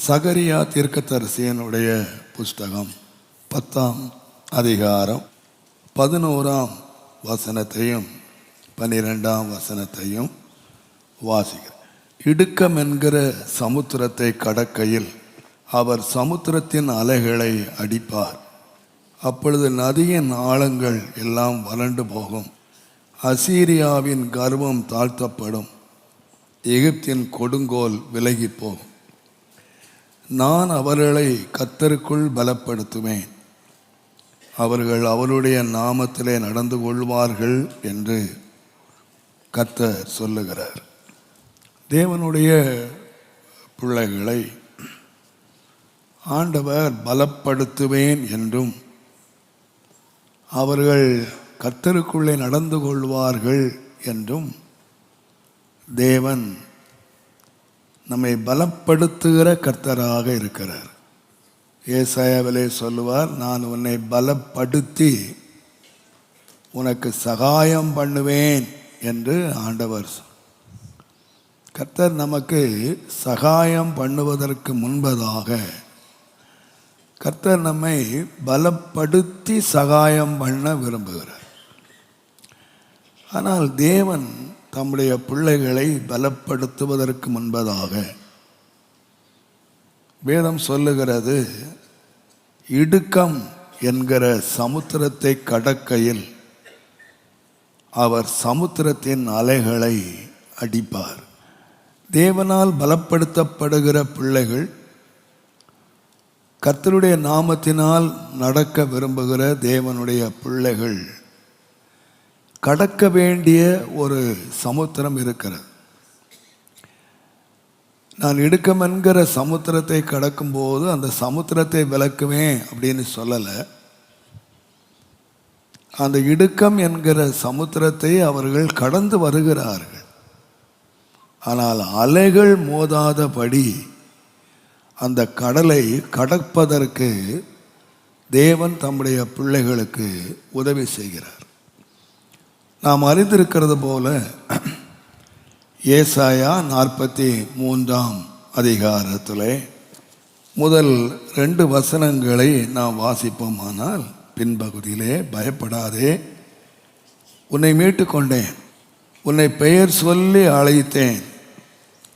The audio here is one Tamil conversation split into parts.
சகரியா தீர்க்கதரிசியனுடைய புஸ்தகம் 10ஆம் அதிகாரம் 11ஆம் வசனத்தையும் 12ஆம் வசனத்தையும் வாசிக்கிறேன். இடுக்கம் என்கிற சமுத்திரத்தை கடக்கையில் அவர் சமுத்திரத்தின் அலைகளை அடிப்பார். அப்பொழுது நதியின் ஆழங்கள் எல்லாம் வறண்டு போகும். அசீரியாவின் கர்வம் தாழ்த்தப்படும். எகிப்தின் கொடுங்கோல் விலகி போகும். நான் அவர்களை கர்த்தருக்குள் பலப்படுத்துவேன். அவர்கள் அவருடைய நாமத்திலே நடந்து கொள்வார்கள் என்று கர்த்தர் சொல்லுகிறார். தேவனுடைய பிள்ளைகளை ஆண்டவர் பலப்படுத்துவேன் என்றும் அவர்கள் கர்த்தருக்குள்ளே நடந்து கொள்வார்கள் என்றும் தேவன் நம்மை பலப்படுத்துகிற கர்த்தராக இருக்கிறார். ஏசாயாவிலே சொல்லுவார், நான் உன்னை பலப்படுத்தி உனக்கு சகாயம் பண்ணுவேன் என்று ஆண்டவர். கர்த்தர் நமக்கு சகாயம் பண்ணுவதற்கு முன்பதாக கர்த்தர் நம்மை பலப்படுத்தி சகாயம் பண்ண விரும்புகிறார். ஆனால் தேவன் தம்முடைய பிள்ளைகளை பலப்படுத்துவதற்கு முன்பதாக வேதம் சொல்லுகிறது, இடுக்கம் என்கிற சமுத்திரத்தை கடக்கையில் அவர் சமுத்திரத்தின் அலைகளை அடிப்பார். தேவனால் பலப்படுத்தப்படுகிற பிள்ளைகள் கர்த்தருடைய நாமத்தினால் நடக்க விரும்புகிற தேவனுடைய பிள்ளைகள் கடக்க வேண்டிய ஒரு சமுத்திரம் இருக்கிறது. நான் இடுக்கம் என்கிற சமுத்திரத்தை கடக்கும்போது அந்த சமுத்திரத்தை விலக்குவேன் அப்படின்னு சொல்லலை. அந்த இடுக்கம் என்கிற சமுத்திரத்தை அவர்கள் கடந்து வருகிறார்கள். ஆனால் அலைகள் மோதாதபடி அந்த கடலை கடப்பதற்கு தேவன் தம்முடைய பிள்ளைகளுக்கு உதவி செய்கிறார். நாம் அறிந்திருக்கிறது போல ஏசாயா 43ஆம் அதிகாரத்திலே முதல் 2 வசனங்களை நாம் வாசிப்போமானால், பின்பகுதியிலே பயப்படாதே, உன்னை மீட்டு கொண்டேன், உன்னை பெயர் சொல்லி அழைத்தேன்,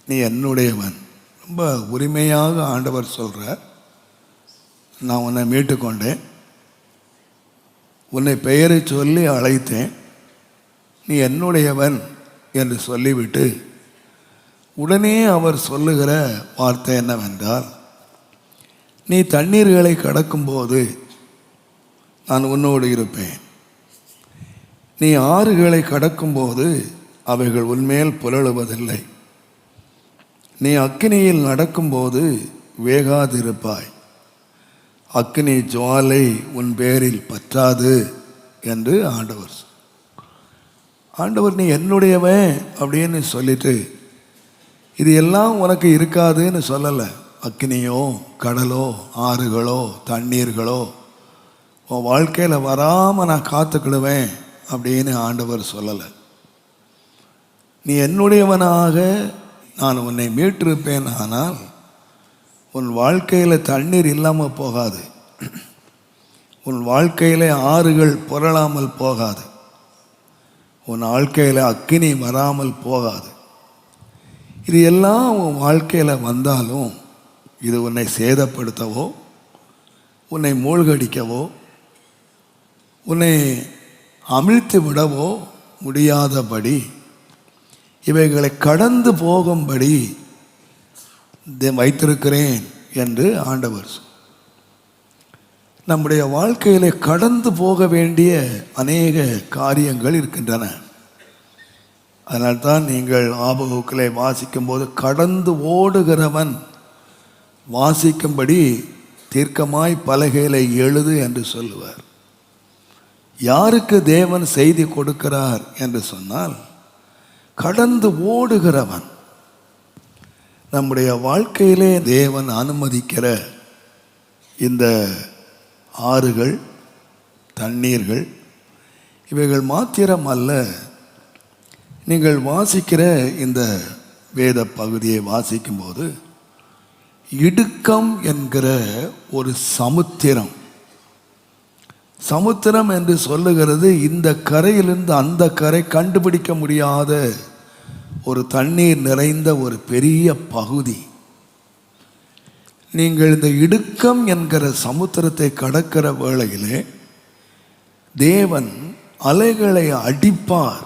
நீ என்னுடையவன். ரொம்ப உரிமையாக ஆண்டவர் சொல்கிறார். நான் உன்னை மீட்டு கொண்டேன், உன்னை பெயரை சொல்லி அழைத்தேன், நீ என்னுடையவன் என்று சொல்லிவிட்டு உடனே அவர் சொல்லுகிற வார்த்தை என்னவென்றால், நீ தண்ணீர்களை கடக்கும்போது நான் உன்னோடு இருப்பேன், நீ ஆறுகளை கடக்கும்போது அவைகள் உன்மேல் புரளுவதில்லை, நீ அக்கினியில் நடக்கும்போது வேகாதிருப்பாய், அக்கினி ஜுவாலை உன் பேரில் பற்றாது என்று ஆண்டவர் நீ என்னுடையவன் அப்படின்னு சொல்லிட்டு இது எல்லாம் உனக்கு இருக்காதுன்னு சொல்லலை. அக்கினியோ கடலோ ஆறுகளோ தண்ணீர்களோ உன் வாழ்க்கையில் வராமல் நான் காத்துக்கிடுவேன் அப்படின்னு ஆண்டவர் சொல்லலை. நீ என்னுடையவனாக நான் உன்னை மீட்டிருப்பேன். ஆனால் உன் வாழ்க்கையில் தண்ணீர் இல்லாமல் போகாது, உன் வாழ்க்கையில் ஆறுகள் புரளாமல் போகாது, உன் வாழ்க்கையில் அக்கினி வராமல் போகாது. இது எல்லாம் உன் வாழ்க்கையில் வந்தாலும் இது உன்னை சேதப்படுத்தவோ உன்னை மூழ்கடிக்கவோ உன்னை அமிழ்த்து விடவோ முடியாதபடி இவைகளை கடந்து போகும்படி வைத்திருக்கிறேன் என்று ஆண்டவர். நம்முடைய வாழ்க்கையிலே கடந்து போக வேண்டிய அநேக காரியங்கள் இருக்கின்றன. அதனால்தான் நீங்கள் ஆபகுக்களை வாசிக்கும்போது கடந்து ஓடுகிறவன் வாசிக்கும்படி தீர்க்கமாய் பலகையிலே எழுது என்று சொல்லுவார். யாருக்கு தேவன் செய்தி கொடுக்கிறார் என்று சொன்னால், கடந்து ஓடுகிறவன். நம்முடைய வாழ்க்கையிலே தேவன் அனுமதிக்கிற இந்த ஆறுகள் தண்ணீர்கள் இவைகள் மாத்திரம் அல்ல. நீங்கள் வாசிக்கிற இந்த வேத பகுதியை வாசிக்கும்போது இடுக்கம் என்கிற ஒரு சமுத்திரம். சமுத்திரம் என்று சொல்லுகிறது இந்த கரையிலிருந்து அந்த கரை கண்டுபிடிக்க முடியாத ஒரு தண்ணீர் நிறைந்த ஒரு பெரிய பகுதி. நீங்கள் இந்த இடுக்கம் என்கிற சமுத்திரத்தை கடக்கிற வேளையிலே தேவன் அலைகளை அடிப்பார்,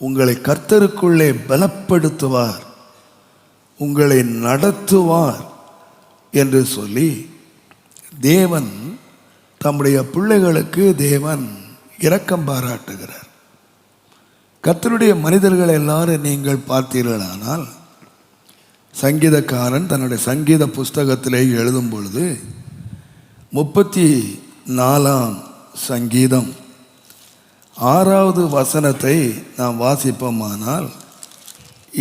உங்களை கர்த்தருக்குள்ளே பலப்படுத்துவார், உங்களை நடத்துவார் என்று சொல்லி தேவன் தம்முடைய பிள்ளைகளுக்கு தேவன் இரக்கம் பாராட்டுகிறார். கர்த்தருடைய மனிதர்கள் எல்லாரும் நீங்கள் பார்த்தீர்களானால், சங்கீதக்காரன் தன்னுடைய சங்கீத புஸ்தகத்திலே எழுதும் பொழுது 34ஆம் சங்கீதம் 6வது வசனத்தை நாம் வாசிப்போமானால்,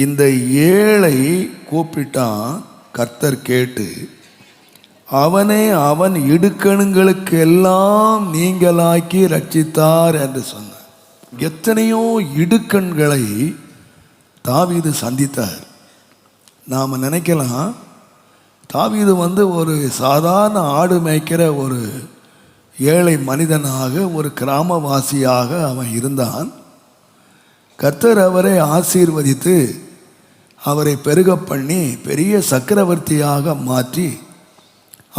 இந்த ஏழை கூப்பிட்டான், கர்த்தர் கேட்டு அவனே அவன் இடுக்கணுங்களுக்கு எல்லாம் நீங்களாக்கி ரட்சித்தார் என்று சொன்னார். எத்தனையோ இடுக்கண்களை தாவீது சந்தித்தார். நாம் நினைக்கலாம் தாவீது ஒரு சாதாரண ஆடு மேய்க்கிற ஒரு ஏழை மனிதனாக, ஒரு கிராமவாசியாக அவன் இருந்தான். கர்த்தர் அவரை ஆசீர்வதித்து அவரை பெருக பண்ணி பெரிய சக்கரவர்த்தியாக மாற்றி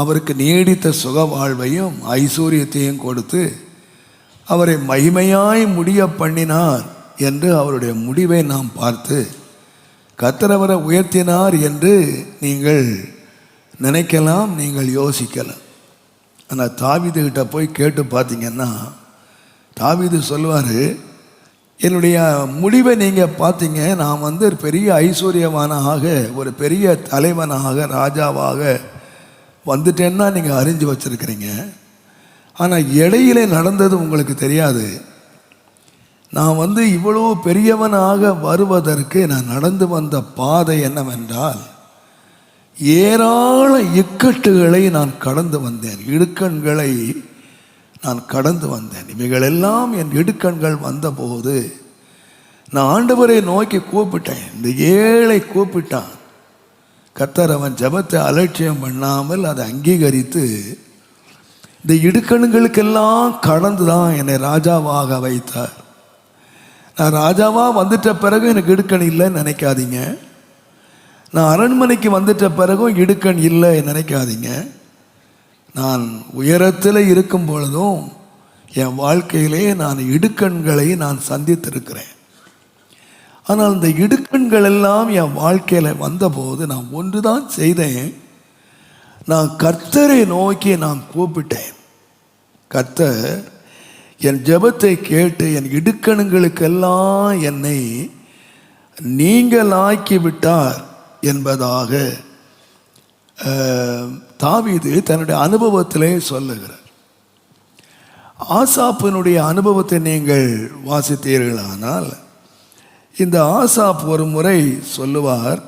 அவருக்கு நீடித்த சுக வாழ்வையும் ஐஸ்வர்யத்தையும் கொடுத்து அவரை மகிமையாய் முடிய பண்ணினார் என்று அவருடைய முடிவை நாம் பார்த்து கர்த்தர் அவரை உயர்த்தினார் என்று நீங்கள் நினைக்கலாம், நீங்கள் யோசிக்கலாம். ஆனால் தாவீதுகிட்ட போய் கேட்டு பார்த்தீங்கன்னா தாவீது சொல்லுவார், என்னுடைய முடிவை நீங்கள் பார்த்தீங்க, நான் ஒரு பெரிய ஐஸ்வர்யவானாக, ஒரு பெரிய தலைவனாக, ராஜாவாக வந்துட்டேன்னா நீங்கள் அறிஞ்சு வச்சுருக்கிறீங்க. ஆனால் இடையிலே நடந்தது உங்களுக்கு தெரியாது. நான் இவ்வளோ பெரியவனாக வருவதற்கு நான் நடந்து வந்த பாதை என்னவென்றால், ஏராள இக்கட்டுகளை நான் கடந்து வந்தேன், இடுக்கண்களை நான் கடந்து வந்தேன். இவைகளெல்லாம் என் இடுக்கண்கள் வந்தபோது நான் ஆண்டவரை நோக்கி கூப்பிட்டேன். இந்த ஏழை கூப்பிட்டான். கர்த்தர் அவன் ஜெபத்தை அலட்சியம் பண்ணாமல் அதை அங்கீகரித்து இந்த இடுக்கணுங்களுக்கெல்லாம் கடந்து தான் என்னை ராஜாவாக வைத்தார். நான் ராஜாவாக வந்துட்ட பிறகு எனக்கு இடுக்கண் இல்லைன்னு நினைக்காதீங்க. நான் அரண்மனைக்கு வந்துட்ட பிறகும் இடுக்கண் இல்லை நினைக்காதீங்க. நான் உயரத்தில் இருக்கும் பொழுதும் என் வாழ்க்கையிலே நான் இடுக்கண்களை நான் சந்தித்திருக்கிறேன். ஆனால் இந்த இடுக்கண்கள் எல்லாம் என் வாழ்க்கையில் வந்தபோது நான் ஒன்று தான் செய்தேன், நான் கர்த்தரை நோக்கி நான் கூப்பிட்டேன். கர்த்தர் என் ஜெபத்தை கேட்டு என் இடுக்கணுங்களுக்கெல்லாம் என்னை நீங்களாக்கி விட்டார் என்பதாக தாவீது தன்னுடைய அனுபவத்திலே சொல்லுகிறார். ஆசாப்பினுடைய அனுபவத்தை நீங்கள் வாசித்தீர்களானால், இந்த ஆசாப் ஒரு முறை சொல்லுவார்.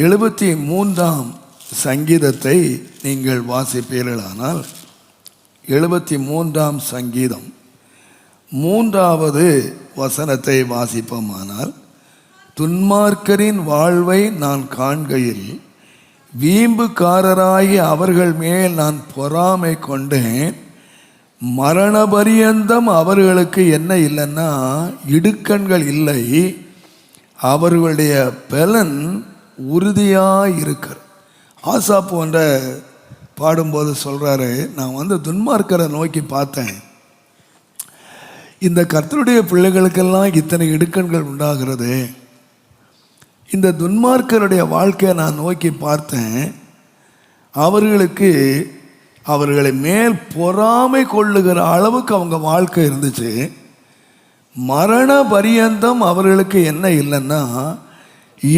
73ஆம் சங்கீதத்தை நீங்கள் வாசிப்பீர்களானால், 73ஆம் சங்கீதம் 3வது வசனத்தை வாசிப்போமானால், துன்மார்க்கரின் வாழ்வை நான் காண்கையில் வீம்புக்காரராகி அவர்கள் மேல் நான் பொறாமை கொண்டேன். மரண பரியந்தம் அவர்களுக்கு என்ன இல்லைன்னா இடுக்கண்கள் இல்லை, அவர்களுடைய பலன் உறுதியாக இருக்கிற. ஆசா போன்ற பாடும்போது சொல்கிறாரு, நான் துன்மார்க்கரை நோக்கி பார்த்தேன், இந்த கர்த்தருடைய பிள்ளைகளுக்கெல்லாம் இத்தனை இடுக்கண்கள் உண்டாகிறது, இந்த துன்மார்க்கருடைய வாழ்க்கையை நான் நோக்கி பார்த்தேன், அவர்களுக்கு அவர்களை மேல் பொறாமை கொள்ளுகிற அளவுக்கு அவங்க வாழ்க்கை இருந்துச்சு. மரண பரியந்தம் அவர்களுக்கு என்ன இல்லைன்னா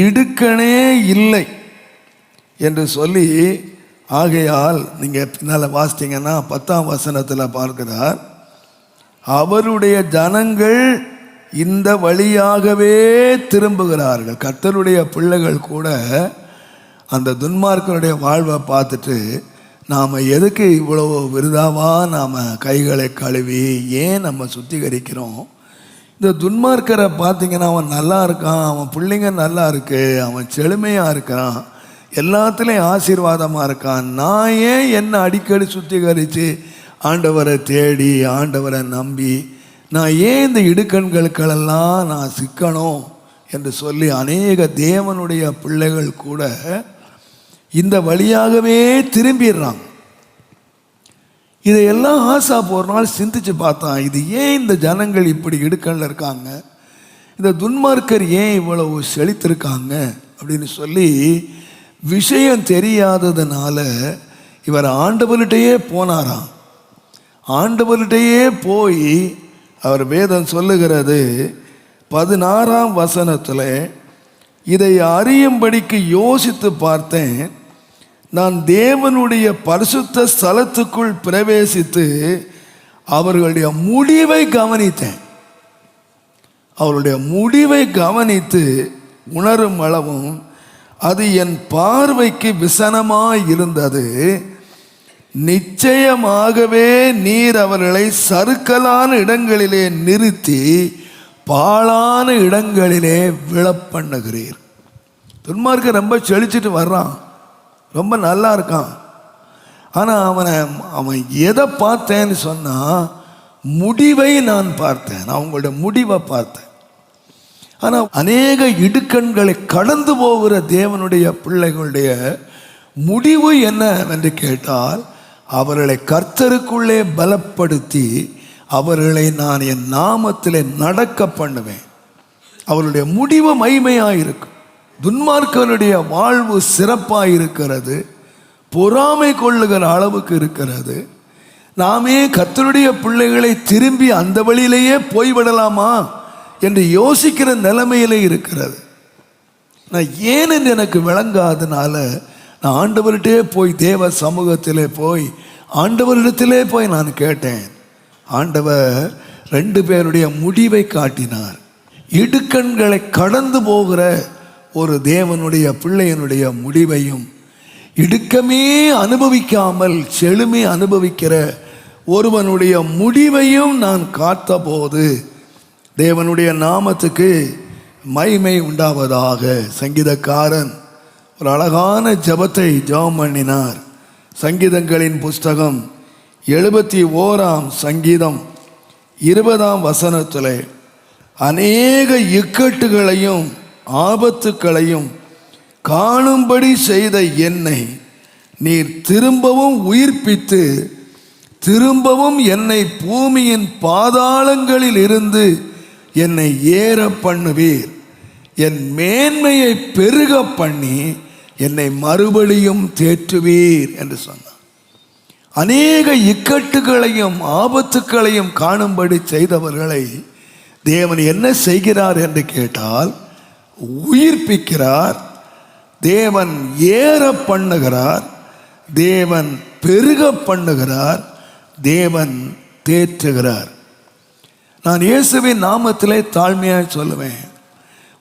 இடுக்கணே இல்லை என்று சொல்லி, ஆகையால் நீங்கள் பின்னால் வாசித்தீங்கன்னா 10ஆம் வசனத்தில் பார்க்கிறார், அவருடைய ஜனங்கள் இந்த வழியாகவே திரும்புகிறார்கள். கர்த்தருடைய பிள்ளைகள் கூட அந்த துன்மார்க்கனுடைய வாழ்வை பார்த்துட்டு, நாம் எதுக்கு இவ்வளோ விருதாவாக நாம் கைகளை கழுவி ஏன் நம்ம சுத்திகரிக்கிறோம்? இந்த துன்மார்க்கரை பார்த்திங்கன்னா அவன் நல்லா இருக்கான், அவன் பிள்ளைங்க நல்லா இருக்கு, அவன் செழுமையாக இருக்கிறான் எல்லாத்துலேயும் ஆசீர்வாதமாக இருக்கான். நான் ஏன் என்னை அடிக்கடி சுத்திகரித்து ஆண்டவரை தேடி ஆண்டவரை நம்பி நான் ஏன் இந்த இடுக்கண்களுக்கெல்லாம் நான் சிக்கணும் என்று சொல்லி அநேக தேவனுடைய பிள்ளைகள் கூட இந்த வழியாகவே திரும்பிடுறாங்க. இதையெல்லாம் ஆசாப் ஒரு நாள் சிந்திச்சு பார்த்தான். இது ஏன் இந்த ஜனங்கள் இப்படி இடுக்கண்ல இருக்காங்க, இந்த துன்மார்க்கர் ஏன் இவ்வளவு செழித்திருக்காங்க அப்படின்னு சொல்லி விஷயம் தெரியாததுனால இவர் ஆண்டவர்கிட்டயே போனாராம். ஆண்டவர்கிட்டயே போய் அவர் வேதம் சொல்லுகிறது 16ஆம் வசனத்தில், இதை அறியும்படிக்கு யோசித்து பார்த்தேன், நான் தேவனுடைய பரிசுத்த ஸ்தலத்துக்குள் பிரவேசித்து அவர்களுடைய முடிவை கவனித்தேன். அவருடைய முடிவை கவனித்து உணரும் அளவும் அது என் பார்வைக்கு விசனமாய் இருந்தது. நிச்சயமாகவே நீர் அவர்களை சறுக்கலான இடங்களிலே நிறுத்தி பாழான இடங்களிலே விழப்பண்ணுகிறீர். துன்மார்க்க ரொம்ப செழிச்சிட்டு வர்றான், ரொம்ப நல்லா இருக்கான். ஆனால் அவன் எதை பார்த்தேன்னு சொன்னால் முடிவை நான் பார்த்தேன், அவங்களோட முடிவை பார்த்தேன். ஆனால் அநேக இடுக்கண்களை கடந்து போகிற தேவனுடைய பிள்ளைகளுடைய முடிவு என்ன என்று கேட்டால், அவர்களை கர்த்தருக்குள்ளே பலப்படுத்தி அவர்களை நான் என் நாமத்திலே நடக்க பண்ணுவேன். அவருடைய முடிவு மகிமையாக இருக்கும். துன்மார்க்கனுடைய வாழ்வு சிறப்பாக இருக்கிறது, பொறாமை கொள்ளுகிற அளவுக்கு இருக்கிறது. நாமே கர்த்தருடைய பிள்ளைகளை திரும்பி அந்த வழியிலேயே போய்விடலாமா என்று யோசிக்கிற நிலைமையிலே இருக்கிறது. நான் ஏன் என்று எனக்கு விளங்காதனால நான் ஆண்டவர்கிட்டே போய் தேவ சமூகத்திலே போய் ஆண்டவரிடத்திலே போய் நான் கேட்டேன். ஆண்டவர் 2 பேருடைய முடிவை காட்டினார். இடுக்கண்களை கடந்து போகிற ஒரு தேவனுடைய பிள்ளையனுடைய முடிவையும், இடுக்கமே அனுபவிக்காமல் செழுமை அனுபவிக்கிற ஒருவனுடைய முடிவையும் நான் காத்தபோது தேவனுடைய நாமத்துக்கு மகிமை உண்டாவதாக. சங்கீதக்காரன் ஒரு அழகான ஜெபத்தை ஜெபம் பண்ணினார். சங்கீதங்களின் புஸ்தகம் 71ஆம் சங்கீதம் 20ஆம் வசனத்தில், அநேக இக்கட்டுகளையும் ஆபத்துக்களையும் காணும்படி செய்த என்னை நீர் திரும்பவும் உயிர்ப்பித்து திரும்பவும் என்னை பூமியின் பாதாளங்களில் இருந்து என்னை ஏற பண்ணுவீர். என் மேன்மையை பெருக பண்ணி என்னை மறுபடியும் தேற்றுவீர் என்று சொன்னார். அநேக இக்கட்டுகளையும் ஆபத்துக்களையும் காணும்படி செய்தவர்களை தேவன் என்ன செய்கிறார் என்று கேட்டால், உயிர்ப்பிக்கிறார், தேவன் ஏற பண்ணுகிறார், தேவன் பெருக பண்ணுகிறார், தேவன் தேற்றுகிறார். நான் இயேசுவின் நாமத்திலே தாழ்மையாக சொல்லுவேன்,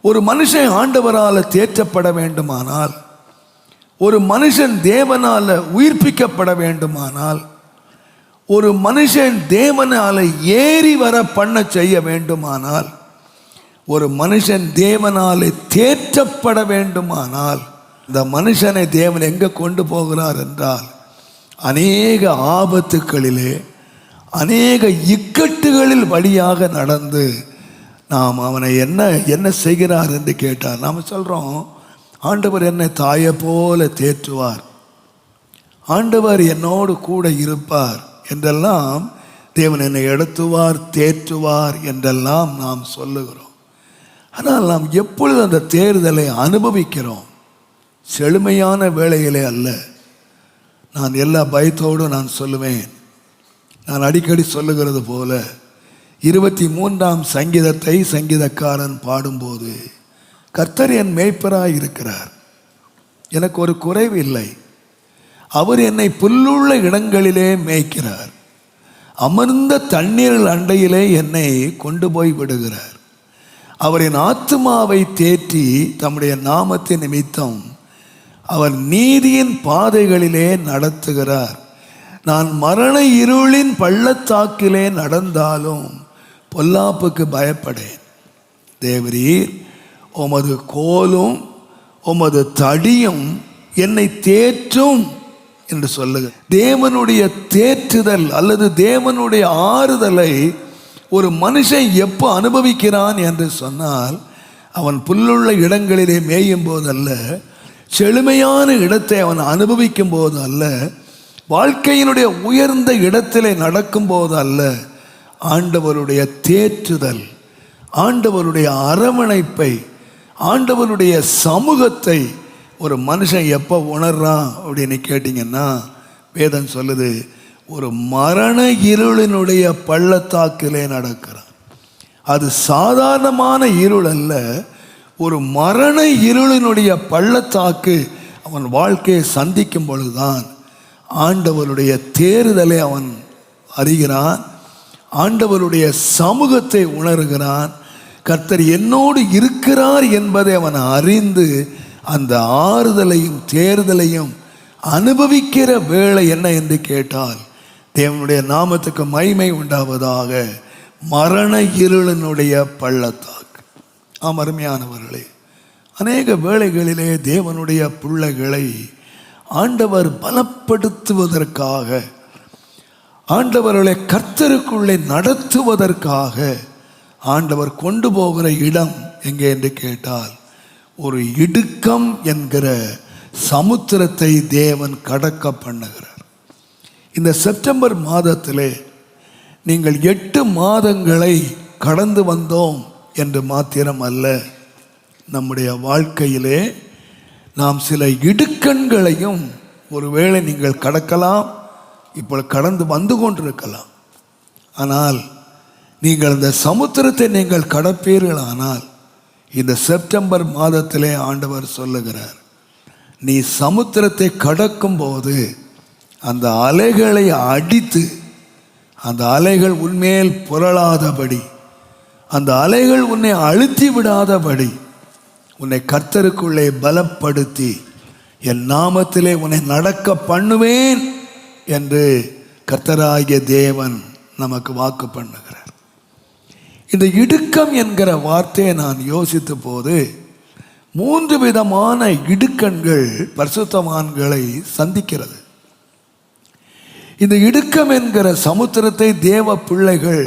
ஒரு மனுஷன் ஆண்டவரால் தேற்றப்பட வேண்டுமானால், ஒரு மனுஷன் தேவனால் உயிர்ப்பிக்கப்பட வேண்டுமானால், ஒரு மனுஷன் தேவனால் ஏறி வர பண்ண செய்ய வேண்டுமானால், ஒரு மனுஷன் தேவனால் தேற்றப்பட வேண்டுமானால், இந்த மனுஷனை தேவன் எங்கே கொண்டு போகிறார் என்றால், அநேக ஆபத்துக்களிலே அநேக இக்கட்டுகளில் வழியாக நடந்து நாம் அவனை என்ன செய்கிறார் என்று கேட்டார். நாம் சொல்கிறோம், ஆண்டவர் என்னை தாயை போல தேற்றுவார், ஆண்டவர் என்னோடு கூட இருப்பார் என்றெல்லாம், தேவன் என்னை எடுத்துவார் தேற்றுவார் என்றெல்லாம் நாம் சொல்லுகிறோம். ஆனால் நாம் எப்பொழுது அந்த தேர்தலை அனுபவிக்கிறோம்? செழுமையான வேளையிலே அல்ல. நான் எல்லா பயத்தோடு நான் சொல்லுவேன், நான் அடிக்கடி சொல்லுகிறது போல 23ஆம் சங்கீதத்தை சங்கீதக்காரன் பாடும்போது, கர்த்தர் என் மேய்ப்பராய் இருக்கிறார், எனக்கு ஒரு குறைவு இல்லை, அவர் என்னை புல்லுள்ள இடங்களிலே மேய்க்கிறார், அமர்ந்த தண்ணீர் அண்டையிலே என்னை கொண்டு போய் விடுகிறார், அவரின் ஆத்துமாவை தேற்றி தம்முடைய நாமத்தின் நிமித்தம் அவர் நீதியின் பாதைகளிலே நடத்துகிறார். நான் மரண இருளின் பள்ளத்தாக்கிலே நடந்தாலும் பொல்லாப்புக்கு பயப்படேன். தேவரீர் உமது கோலும் உமது தடியும் என்னை தேற்றும் என்று சொல்லுங்க. தேவனுடைய தேற்றுதல் அல்லது தேவனுடைய ஆறுதலை ஒரு மனுஷன் எப்போ அனுபவிக்கிறான் என்று சொன்னால், அவன் புல்லுள்ள இடங்களிலே மேயும் போது அல்ல, செழுமையான இடத்தை அவன் அனுபவிக்கும் போது அல்ல, வாழ்க்கையினுடைய உயர்ந்த இடத்திலே நடக்கும் போது அல்ல, ஆண்டவருடைய தேற்றுதல், ஆண்டவருடைய அரவணைப்பை, ஆண்டவருடைய சமூகத்தை ஒரு மனுஷன் எப்போ உணர்றான் அப்படின்னு கேட்டிங்கன்னா, வேதம் சொல்லுது, ஒரு மரண இருளினுடைய பள்ளத்தாக்கிலே நடக்கிறான். அது சாதாரணமான இருள் அல்ல, ஒரு மரண இருளினுடைய பள்ளத்தாக்கு அவன் வாழ்க்கையை சந்திக்கும் பொழுதுதான் ஆண்டவருடைய தேறுதலை அவன் அறிகிறான், ஆண்டவருடைய சமூகத்தை உணர்கிறான், கர்த்தர் என்னோடு இருக்கிறார் என்பதை அவன் அறிந்து அந்த ஆறுதலையும் தேறுதலையும் அனுபவிக்கிற வேளை என்ன என்று கேட்டால், தேவனுடைய நாமத்துக்கு மகிமை உண்டாவதாக, மரண இருளினுடைய பள்ளத்தாக்கு. அருமையானவர்களே, அநேக வேளைகளிலே தேவனுடைய பிள்ளைகளை ஆண்டவர் பலப்படுத்துவதற்காக, ஆண்டவர்களை கர்த்தருக்குள்ளே நடத்துவதற்காக ஆண்டவர் கொண்டு போகிற இடம் எங்கே என்று கேட்டால், ஒரு இடுக்கம் என்கிற சமுத்திரத்தை தேவன் கடக்க பண்ணுகிறார். இந்த செப்டம்பர் மாதத்திலே நீங்கள் 8 மாதங்களை கடந்து வந்தோம் என்று மாத்திரம் அல்ல, நம்முடைய வாழ்க்கையிலே நாம் சில இடுக்கண்களையும் ஒருவேளை நீங்கள் கடக்கலாம், இப்போ கடந்து வந்து கொண்டிருக்கலாம். ஆனால் நீங்கள் அந்த சமுத்திரத்தை நீங்கள் கடப்பீர்களானால், இந்த செப்டம்பர் மாதத்திலே ஆண்டவர் சொல்லுகிறார், நீ சமுத்திரத்தை கடக்கும் போது அந்த அலைகளை அடித்து, அந்த அலைகள் உன்மேல் புரளாதபடி, அந்த அலைகள் உன்னை அழுத்தி விடாதபடி உன்னை கர்த்தருக்குள்ளே பலப்படுத்தி என் நாமத்திலே உன்னை நடக்க பண்ணுவேன் என்று கர்த்தராகிய தேவன் நமக்கு வாக்கு பண்ணுகிறார். இந்த இடுக்கம் என்கிற வார்த்தையை நான் யோசித்த போது 3 விதமான இடுக்கண்கள் பரிசுத்தவான்களை சந்திக்கிறது. இந்த இடுக்கம் என்கிற சமுத்திரத்தை தேவ பிள்ளைகள்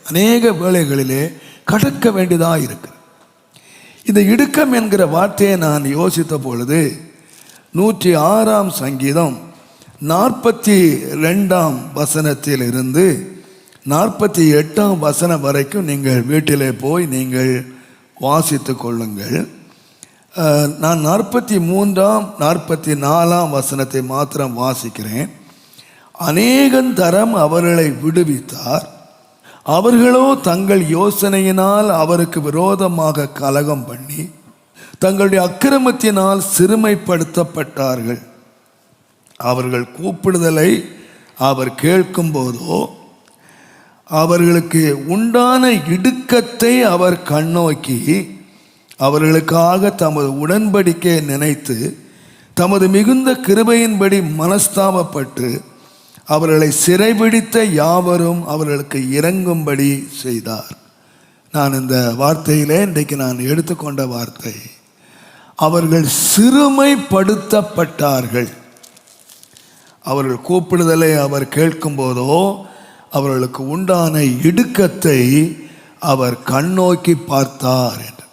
அநேக வேளைகளிலே கடக்க வேண்டியதாக இருக்கு. இந்த இடுக்கம் என்கிற வார்த்தையை நான் யோசித்த பொழுது 106ஆம் சங்கீதம் 42ஆம் வசனத்தில் இருந்து 48ஆம் வசனம் வரைக்கும் நீங்கள் வீட்டிலே போய் நீங்கள் வாசித்து கொள்ளுங்கள். நான் 43ஆம் 44ஆம் வசனத்தை மாத்திரம் வாசிக்கிறேன். அநேகந்தரம் அவர்களை விடுவித்தார், அவர்களோ தங்கள் யோசனையினால் அவருக்கு விரோதமாக கலகம் பண்ணி தங்களுடைய அக்கிரமத்தினால் சிறுமைப்படுத்தப்பட்டார்கள். அவர்கள் கூப்பிடுதலை அவர் கேட்கும் போதோ அவர்களுக்கு உண்டான இடுக்கத்தை அவர் கண்ணோக்கி அவர்களுக்காக தமது உடன்படிக்கையை நினைத்து தமது மிகுந்த கிருபையின்படி மனஸ்தாபப்பட்டு அவர்களை சிறைபிடித்த யாவரும் அவர்களுக்கு இறங்கும்படி செய்தார். நான் இந்த வார்த்தையிலே இன்றைக்கு நான் எடுத்துக்கொண்ட வார்த்தை, அவர்கள் சிறுமைப்படுத்தப்பட்டார்கள். அவர்கள் கூப்பிடுதலை அவர் கேட்கும் போதோ அவர்களுக்கு உண்டான இடுக்கத்தை அவர் கண்ணோக்கி பார்த்தார் என்று.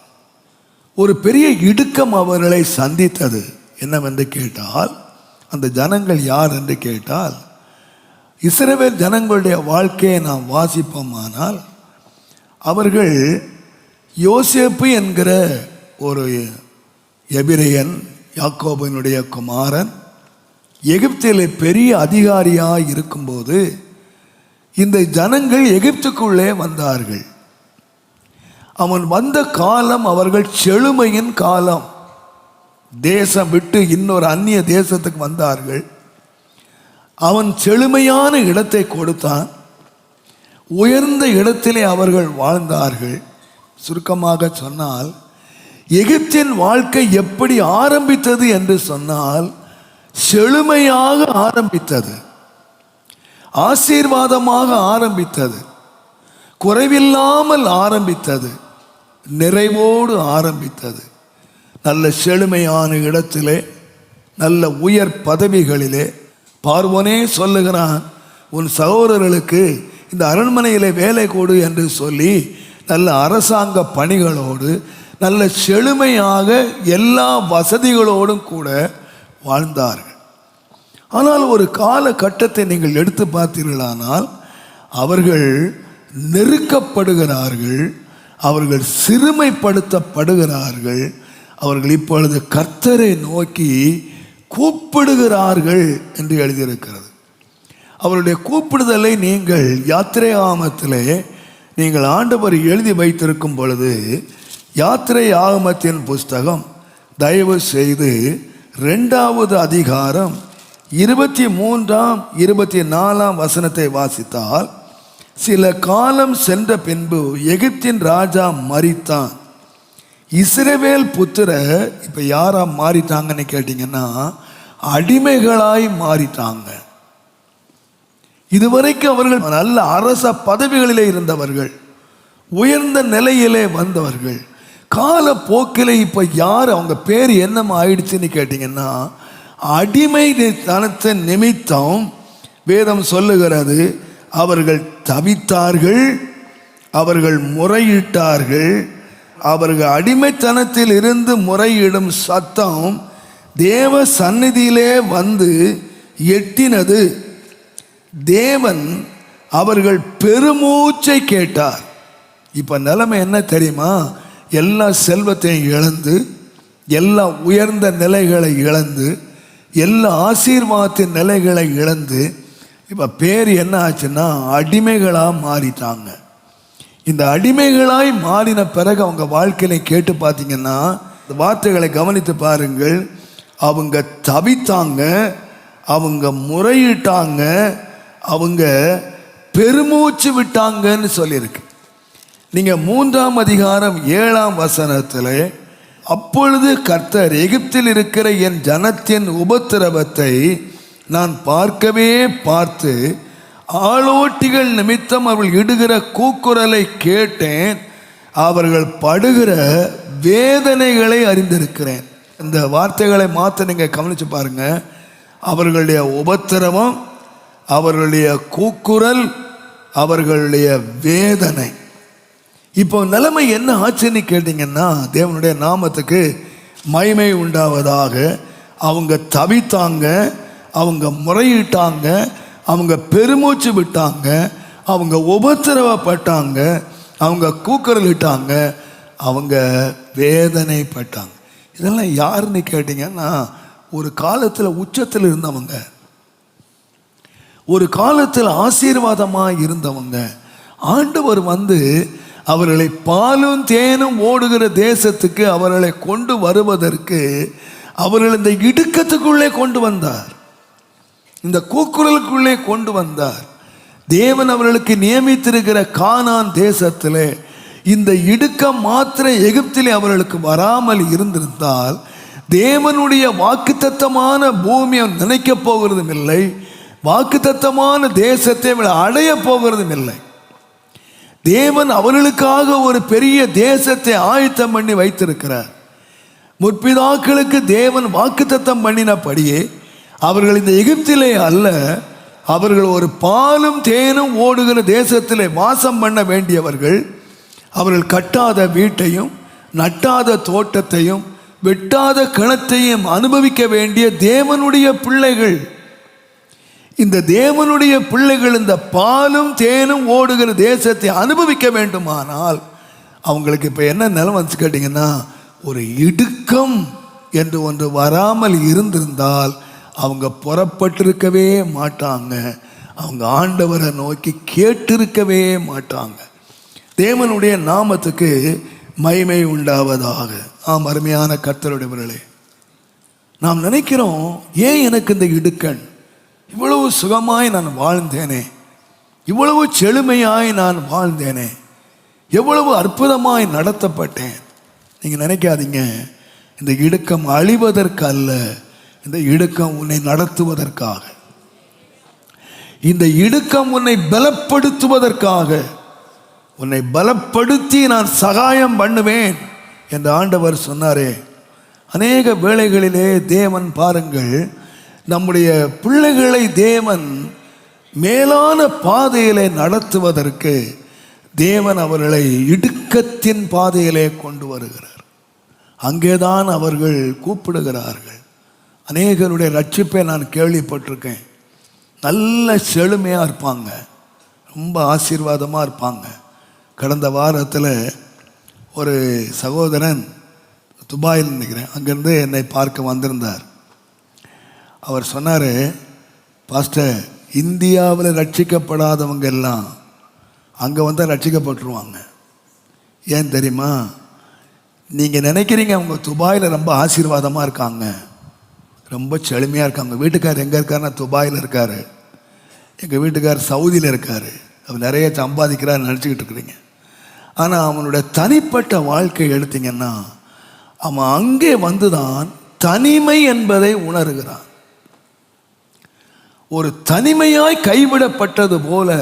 ஒரு பெரிய இடுக்கம் அவர்களை சந்தித்தது. என்னவென்று கேட்டால், அந்த ஜனங்கள் யார் என்று கேட்டால், இஸ்ரவேல் ஜனங்களுடைய வாழ்க்கையை நாம் வாசிப்போமானால், அவர்கள் யோசேப்பு என்கிற ஒரு எபிரெயன், யாக்கோபினுடைய குமாரன், எகிப்திலே பெரிய அதிகாரியாக இருக்கும்போது இந்த ஜனங்கள் எகிப்துக்குள்ளே வந்தார்கள். அவன் வந்த காலம் அவர்கள் செழுமையின் காலம். தேசம் விட்டு இன்னொரு அந்நிய தேசத்துக்கு வந்தார்கள். அவன் செழுமையான இடத்தை கொடுத்தான், உயர்ந்த இடத்திலே அவர்கள் வாழ்ந்தார்கள். சுருக்கமாக சொன்னால், எகிப்தின் வாழ்க்கை எப்படி ஆரம்பித்தது என்று சொன்னால், செழுமையாக ஆரம்பித்தது, ஆசீர்வாதமாக ஆரம்பித்தது, குறைவில்லாமல் ஆரம்பித்தது, நிறைவோடு ஆரம்பித்தது. நல்ல செழுமையான இடத்திலே நல்ல உயர் பதவிகளிலே. பார்வோனே சொல்லுகிறான், உன் சகோதரர்களுக்கு இந்த அரண்மனையிலே வேலை கொடு என்று சொல்லி நல்ல அரசாங்க பணிகளோடு நல்ல செழுமையாக எல்லா வசதிகளோடும் கூட வாழ்ந்தார்கள். ஆனால் ஒரு காலகட்டத்தை நீங்கள் எடுத்து பார்த்தீர்களானால் அவர்கள் நெருக்கப்படுகிறார்கள், அவர்கள் சிறுமைப்படுத்தப்படுகிறார்கள். அவர்கள் இப்பொழுது கர்த்தரை நோக்கி கூப்பிடுகிறார்கள் என்று எழுதியிருக்கிறது. அவருடைய கூப்பிடுதலை நீங்கள் யாத்திரை நீங்கள் ஆண்டவர் எழுதி வைத்திருக்கும் பொழுது யாத்திரை ஆகமத்தின் புஸ்தகம் தயவு செய்து 2வது அதிகாரம் 23ஆம் 24ஆம் வசனத்தை வாசித்தால், சில காலம் சென்ற பின்பு எகிப்தின் ராஜா மரித்தான். இஸ்ரவேல் புத்திரர் இப்ப யாரா மாறிட்டாங்கன்னு கேட்டீங்கன்னா அடிமைகளாய் மாறிட்டாங்க. இதுவரைக்கும் அவர்கள் நல்ல அரச பதவிகளிலே இருந்தவர்கள், உயர்ந்த நிலையிலே வந்தவர்கள். காலப்போக்கில் இப்ப யார் அவங்க பேர் என்னமா ஆயிடுச்சுன்னு கேட்டீங்கன்னா அடிமை தனத்தின் நிமித்தம் வேதம் சொல்லுகிறது அவர்கள் தவித்தார்கள், அவர்கள் முறையிட்டார்கள். அவர்கள் அடிமைத்தனத்தில் இருந்து முறையிடும் சத்தம் தேவ சந்நிதியிலே வந்து எட்டினது. தேவன் அவர்கள் பெருமூச்சை கேட்டார். இப்ப நிலைமை என்ன தெரியுமா? எல்லா செல்வத்தையும் இழந்து, எல்லா உயர்ந்த நிலைகளை இழந்து, எல்லா ஆசீர்வாதத்தின் நிலைகளை இழந்து இப்ப பேர் என்ன ஆச்சுன்னா அடிமைகளா மாறிட்டாங்க. இந்த அடிமைகளாய் மாறின பிறகு அவங்க வாழ்க்கையில கேட்டு பார்த்தீங்கன்னா இந்த வார்த்தைகளை கவனித்து பாருங்கள். அவங்க தவித்தாங்க, அவங்க முறையிட்டாங்க, அவங்க பெருமூச்சு விட்டாங்கன்னு சொல்லியிருக்கு. நீங்க 3ஆம் அதிகாரம் 7ஆம் வசனத்தில், அப்பொழுது கர்த்தர் எகிப்தில் இருக்கிற என் ஜனத்தின் உபத்திரவத்தை நான் பார்க்கவே பார்த்து ஆளோட்டிகள் நிமித்தம் அவர்கள் இடுகிற கூக்குரலை கேட்டேன், அவர்கள் படுகிற வேதனைகளை அறிந்திருக்கிறேன். இந்த வார்த்தைகளை மாற்ற நீங்க கவனிச்சு பாருங்க. அவர்களுடைய உபத்திரவம், அவர்களுடைய கூக்குரல், அவர்களுடைய வேதனை. இப்போ நிலைமை என்ன ஆச்சுன்னு கேட்டீங்கன்னா தேவனுடைய நாமத்துக்கு மகிமை உண்டாவதாக. அவங்க தவித்தாங்க, அவங்க முறையிட்டாங்க, அவங்க பெருமூச்சு விட்டாங்க, அவங்க உபத்திரவப்பட்டாங்க, அவங்க கூக்குரலிட்டாங்க, அவங்க வேதனைப்பட்டாங்க. இதெல்லாம் யாருன்னு கேட்டீங்கன்னா ஒரு காலத்தில் உச்சத்தில் இருந்தவங்க, ஒரு காலத்தில் ஆசீர்வாதமாக இருந்தவங்க. ஆண்டவர் வந்து அவர்களை பாலும் தேனும் ஓடுகிற தேசத்துக்கு அவர்களை கொண்டு வருவதற்கு அவர்கள் இந்த இடுக்கத்துக்குள்ளே கொண்டு வந்தார், இந்த கூக்குரலுக்குள்ளே கொண்டு வந்தார். தேவன் அவர்களுக்கு நியமித்திருக்கிற கானான் தேசத்திலே இந்த இடுக்கம் மாத்திர எகிப்திலே அவர்களுக்கு வராமல் இருந்திருந்தால் தேவனுடைய வாக்குத்தத்தமான பூமியை நினைக்க போகிறதும் இல்லை, வாக்குத்தத்தமான தேசத்தை அடைய போகிறதும் இல்லை. தேவன் அவர்களுக்காக ஒரு பெரிய தேசத்தை ஆயத்தம் பண்ணி வைத்திருக்கிறார். முற்பிதாக்களுக்கு தேவன் வாக்குத்தத்தம் பண்ணினபடியே அவர்கள் இந்த எகிப்திலே அல்ல, அவர்கள் ஒரு பாலும் தேனும் ஓடுகிற தேசத்திலே வாசம் பண்ண வேண்டியவர்கள். அவர்கள் கட்டாத வீட்டையும் நட்டாத தோட்டத்தையும் வெட்டாத கிணத்தையும் அனுபவிக்க வேண்டிய தேவனுடைய பிள்ளைகள். இந்த தேவனுடைய பிள்ளைகள் இந்த பாலும் தேனும் ஓடுகிற தேசத்தை அனுபவிக்க வேண்டுமானால் அவங்களுக்கு இப்போ என்ன நிலைமை வந்து கேட்டிங்கன்னா ஒரு இடுக்கம் என்று ஒன்று வராமல் இருந்திருந்தால் அவங்க புறப்பட்டிருக்கவே மாட்டாங்க, அவங்க ஆண்டவரை நோக்கி கேட்டிருக்கவே மாட்டாங்க. தேவனுடைய நாமத்துக்கு மகிமை உண்டாவதாக. ஆம், அருமையான கர்த்தருடையவர்களே, நாம் நினைக்கிறோம் ஏன் எனக்கு இந்த இடுக்கண், இவ்வளவு சுகமாய் நான் வாழ்ந்தேனே, இவ்வளவு செழுமையாய் நான் வாழ்ந்தேனே, எவ்வளவு அற்புதமாய் நடத்தப்பட்டேன். நீங்கள் நினைக்காதீங்க, இந்த இடுக்கம் அழிவதற்கு அல்ல, இந்த இடுக்கம் உன்னை நடத்துவதற்காக, இந்த இடுக்கம் உன்னை பலப்படுத்துவதற்காக. உன்னை பலப்படுத்தி நான் சகாயம் பண்ணுவேன் என்று ஆண்டவர் சொன்னாரே, அநேக வேளைகளிலே தேவன் பாருங்கள், நம்முடைய பிள்ளைகளை தேவன் மேலான பாதையிலே நடத்துவதற்கு தேவன் அவர்களை இடுக்கத்தின் பாதையிலே கொண்டு வருகிறார். அங்கேதான் அவர்கள் கூப்பிடுகிறார்கள். அநேகருடைய ரட்சிப்பை நான் கேள்விப்பட்டிருக்கேன். நல்ல செழுமையாக இருப்பாங்க, ரொம்ப ஆசீர்வாதமாக இருப்பாங்க. கடந்த வாரத்தில் ஒரு சகோதரன் துபாயில் நினைக்கிறேன், அங்கேருந்து என்னை பார்க்க வந்திருந்தார். அவர் சொன்னார், பாஸ்டர், இந்தியாவில் ரட்சிக்கப்படாதவங்க எல்லாம் அங்கே வந்தால் ரட்சிக்கப்பட்டுருவாங்க. ஏன் தெரியுமா? நீங்கள் நினைக்கிறீங்க அவங்க துபாயில் ரொம்ப ஆசீர்வாதமாக இருக்காங்க, ரொம்ப செழுமையாக இருக்காங்க. வீட்டுக்கார் எங்கே இருக்காருன்னா துபாயில் இருக்கார், எங்கள் வீட்டுக்கார் சவுதியில் இருக்கார், அவர் நிறைய சம்பாதிக்கிறார் நினச்சிக்கிட்டு இருக்கிறீங்க. ஆனால் அவனுடைய தனிப்பட்ட வாழ்க்கை எடுத்தீங்கன்னா அவன் அங்கே வந்துதான் தனிமை என்பதை உணர்கிறான். ஒரு தனிமையாய் கைவிடப்பட்டது போல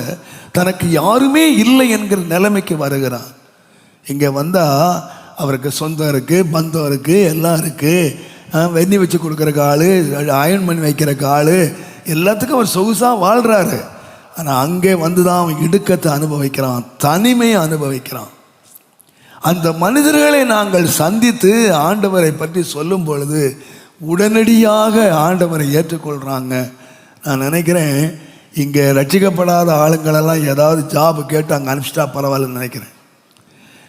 தனக்கு யாருமே இல்லை என்கிற நிலைமைக்கு வருகிறான். இங்கே வந்தால் அவருக்கு சொந்தம் இருக்குது, பந்தம் இருக்குது, எல்லாம் இருக்குது. வெந்நி வச்சு கொடுக்குறக்கு ஆள், அயன் பண்ணி வைக்கிறக்கு ஆள், எல்லாத்துக்கும் அவர் சொகுசாக வாழ்கிறாரு. ஆனால் அங்கே வந்து தான் அவன் இடுக்கத்தை அனுபவிக்கிறான், தனிமையை அனுபவிக்கிறான். அந்த மனிதர்களை நாங்கள் சந்தித்து ஆண்டவரை பற்றி சொல்லும் பொழுது உடனடியாக ஆண்டவரை ஏற்றுக்கொள்கிறாங்க. நான் நினைக்கிறேன், இங்கே ரட்சிக்கப்படாத ஆளுங்களெல்லாம் ஏதாவது ஜாப் கேட்டு அங்கே அனுப்பிச்சிட்டா பரவாயில்லன்னு நினைக்கிறேன்.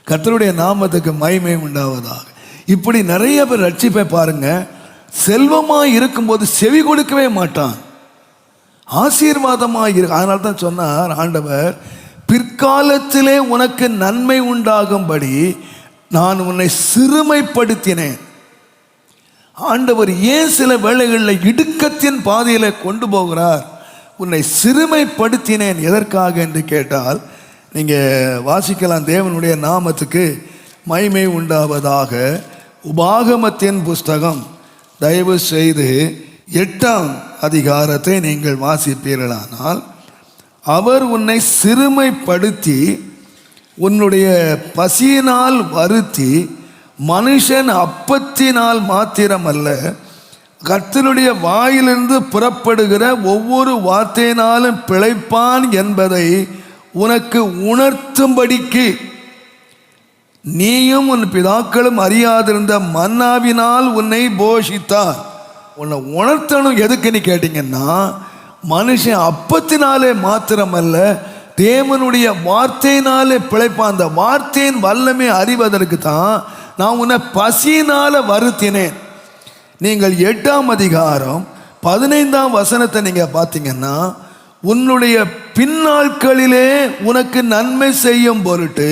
கர்த்தருடைய நாமத்துக்கு மகிமை உண்டாவதாக. இப்படி நிறைய பேர் ரட்சிப்பை பாருங்க, செல்வமாக இருக்கும்போது செவி கொடுக்கவே மாட்டான், ஆசீர்வாதமாக இருக்கு. அதனால தான் சொன்னார் ஆண்டவர், பிற்காலத்திலே உனக்கு நன்மை உண்டாகும்படி நான் உன்னை சிறுமைப்படுத்தினேன். ஆண்டவர் ஏன் சில வேளைகளில் இடுக்கத்தின் பாதையில கொண்டு போகிறார்? உன்னை சிறுமைப்படுத்தினேன். எதற்காக என்று கேட்டால், நீங்கள் வாசிக்கலாம், தேவனுடைய நாமத்துக்கு மகிமை உண்டாவதாக. உபாகமத்தின் புஸ்தகம் தயவு செய்து 8ஆம் அதிகாரத்தை நீங்கள் வாசிப்பீர்களானால், அவர் உன்னை சிறுமைப்படுத்தி உன்னுடைய பசியினால் வருத்தி, மனுஷன் அப்பத்தினால் மாத்திரமல்ல கர்த்தருடைய வாயிலிருந்து புறப்படுகிற ஒவ்வொரு வார்த்தையினாலும் பிழைப்பான் என்பதை உனக்கு உணர்த்தும்படிக்கு நீயும் உன் பிதாக்களும் அறியாதிருந்த மன்னாவினால் உன்னை போஷித்தார். உன்னை உணர்த்தணும். எதுக்குன்னு கேட்டீங்கன்னா, மனுஷன் அப்பத்தினாலே மாத்திரமல்ல தேவனுடைய வார்த்தையினாலே பிழைப்பான். அந்த வார்த்தையின் வல்லமை அறிவதற்கு தான் நான் உன்னை பசியினால வருத்தினேன். நீங்கள் 8ஆம் அதிகாரம் 15ஆம் வசனத்தை நீங்க பார்த்தீங்கன்னா, உன்னுடைய பின்னாட்களிலே உனக்கு நன்மை செய்யும் பொருட்டு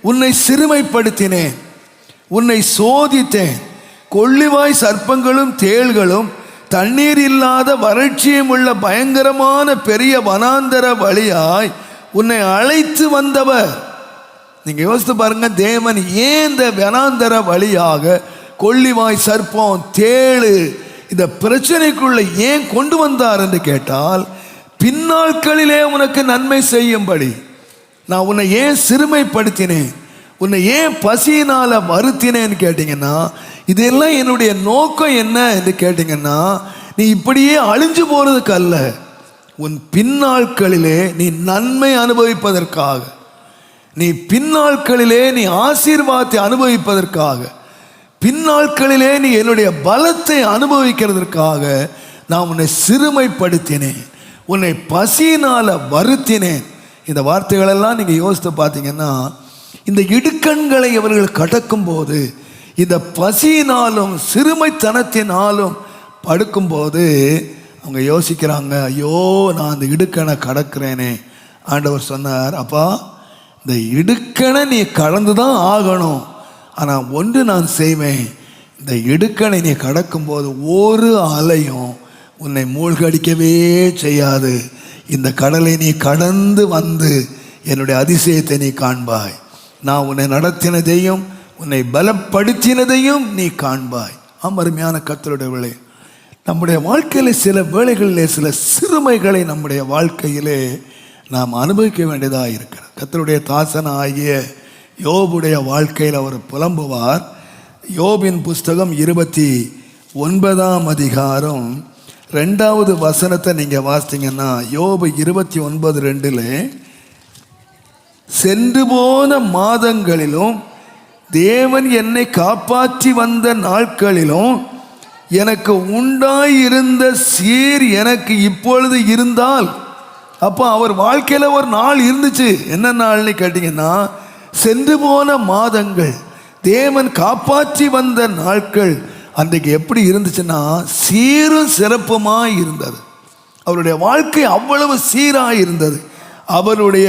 உன்னை சிறுமைப்படுத்தினேன், உன்னை சோதித்தேன். கொள்ளிவாய் சர்ப்பங்களும் தேள்களும் தண்ணீர் இல்லாத வறட்சியும் உள்ள பயங்கரமான பெரிய வனாந்தர வழியாய் உன்னை அழைத்து வந்தவர். நீங்க யோசித்து பாருங்க, தேவன் ஏன் இந்த வனாந்தர வழியாக கொள்ளிவாய் சர்ப்பம் தேளு இந்த பிரச்சனைக்குள்ள ஏன் கொண்டு வந்தார் என்று கேட்டால், பின்னாட்களிலே உனக்கு நன்மை செய்யும்படி. நான் உன்னை ஏன் சிறுமைப்படுத்தினேன், உன்னை ஏன் பசியினால வருத்தினேன்னு கேட்டீங்கன்னா, இதெல்லாம் என்னுடைய நோக்கம் என்ன என்று கேட்டீங்கன்னா, நீ இப்படியே அழிஞ்சு போறதுக்கு அல்ல, உன் பின்னாட்களிலே நீ நன்மை அனுபவிப்பதற்காக, நீ பின்னாட்களிலே நீ ஆசீர்வாதத்தை அனுபவிப்பதற்காக, பின்னாட்களிலே நீ என்னுடைய பலத்தை அனுபவிக்கிறதற்காக நான் உன்னை சிறுமைப்படுத்தினேன், உன்னை பசியினால வருத்தினேன். இந்த வார்த்தைகளெல்லாம் நீங்கள் யோசித்து பார்த்தீங்கன்னா, இந்த இடுக்கண்களை இவர்கள் கடக்கும் போது, இந்த பசியினாலும் சிறுமைத்தனத்தினாலும் படுக்கும்போது அவங்க யோசிக்கிறாங்க, ஐயோ நான் அந்த இடுக்கணை கடக்கிறேனே. ஆண்டவர் சொன்னார், அப்பா இந்த இடுக்கணை நீ கடந்து தான் ஆகணும், ஆனால் ஒன்று நான் செய்வேன், இந்த இடுக்கணை நீ கடக்கும்போது ஒரு அலையும் உன்னை மூழ்கடிக்கவே செய்யாது. இந்த கடலை நீ கடந்து வந்து என்னுடைய அதிசயத்தை நீ காண்பாய். நான் உன்னை நடத்தினதையும் உன்னை பலப்படுத்தினதையும் நீ காண்பாய். அருமையான கர்த்தருடைய வேளை, நம்முடைய வாழ்க்கையில் சில வேளைகளிலே சில சிறுமைகளை நம்முடைய வாழ்க்கையிலே நாம் அனுபவிக்க வேண்டியதாக இருக்கிறது. கர்த்தருடைய தாசன ஆகிய யோபுடைய வாழ்க்கையில் அவர் புலம்புவார். யோபின் புஸ்தகம் 29 அதிகாரம் 2வது வசனத்தை நீங்கள் வாசித்தீங்கன்னா, யோபு 29:2, சென்று போன மாதங்களிலும் தேவன் என்னை காப்பாற்றி வந்த நாட்களிலும் எனக்கு உண்டாயிருந்த சீர் எனக்கு இப்பொழுது இருந்தால். அப்போ அவர் வாழ்க்கையில் ஒரு நாள் இருந்துச்சு. என்ன நாள்னு கேட்டிங்கன்னா, சென்று போன மாதங்கள், தேவன் காப்பாற்றி வந்த நாட்கள் அன்றைக்கு எப்படி இருந்துச்சுன்னா சீரும் சிறப்புமாய் இருந்தது. அவருடைய வாழ்க்கை அவ்வளவு சீராக இருந்தது. அவருடைய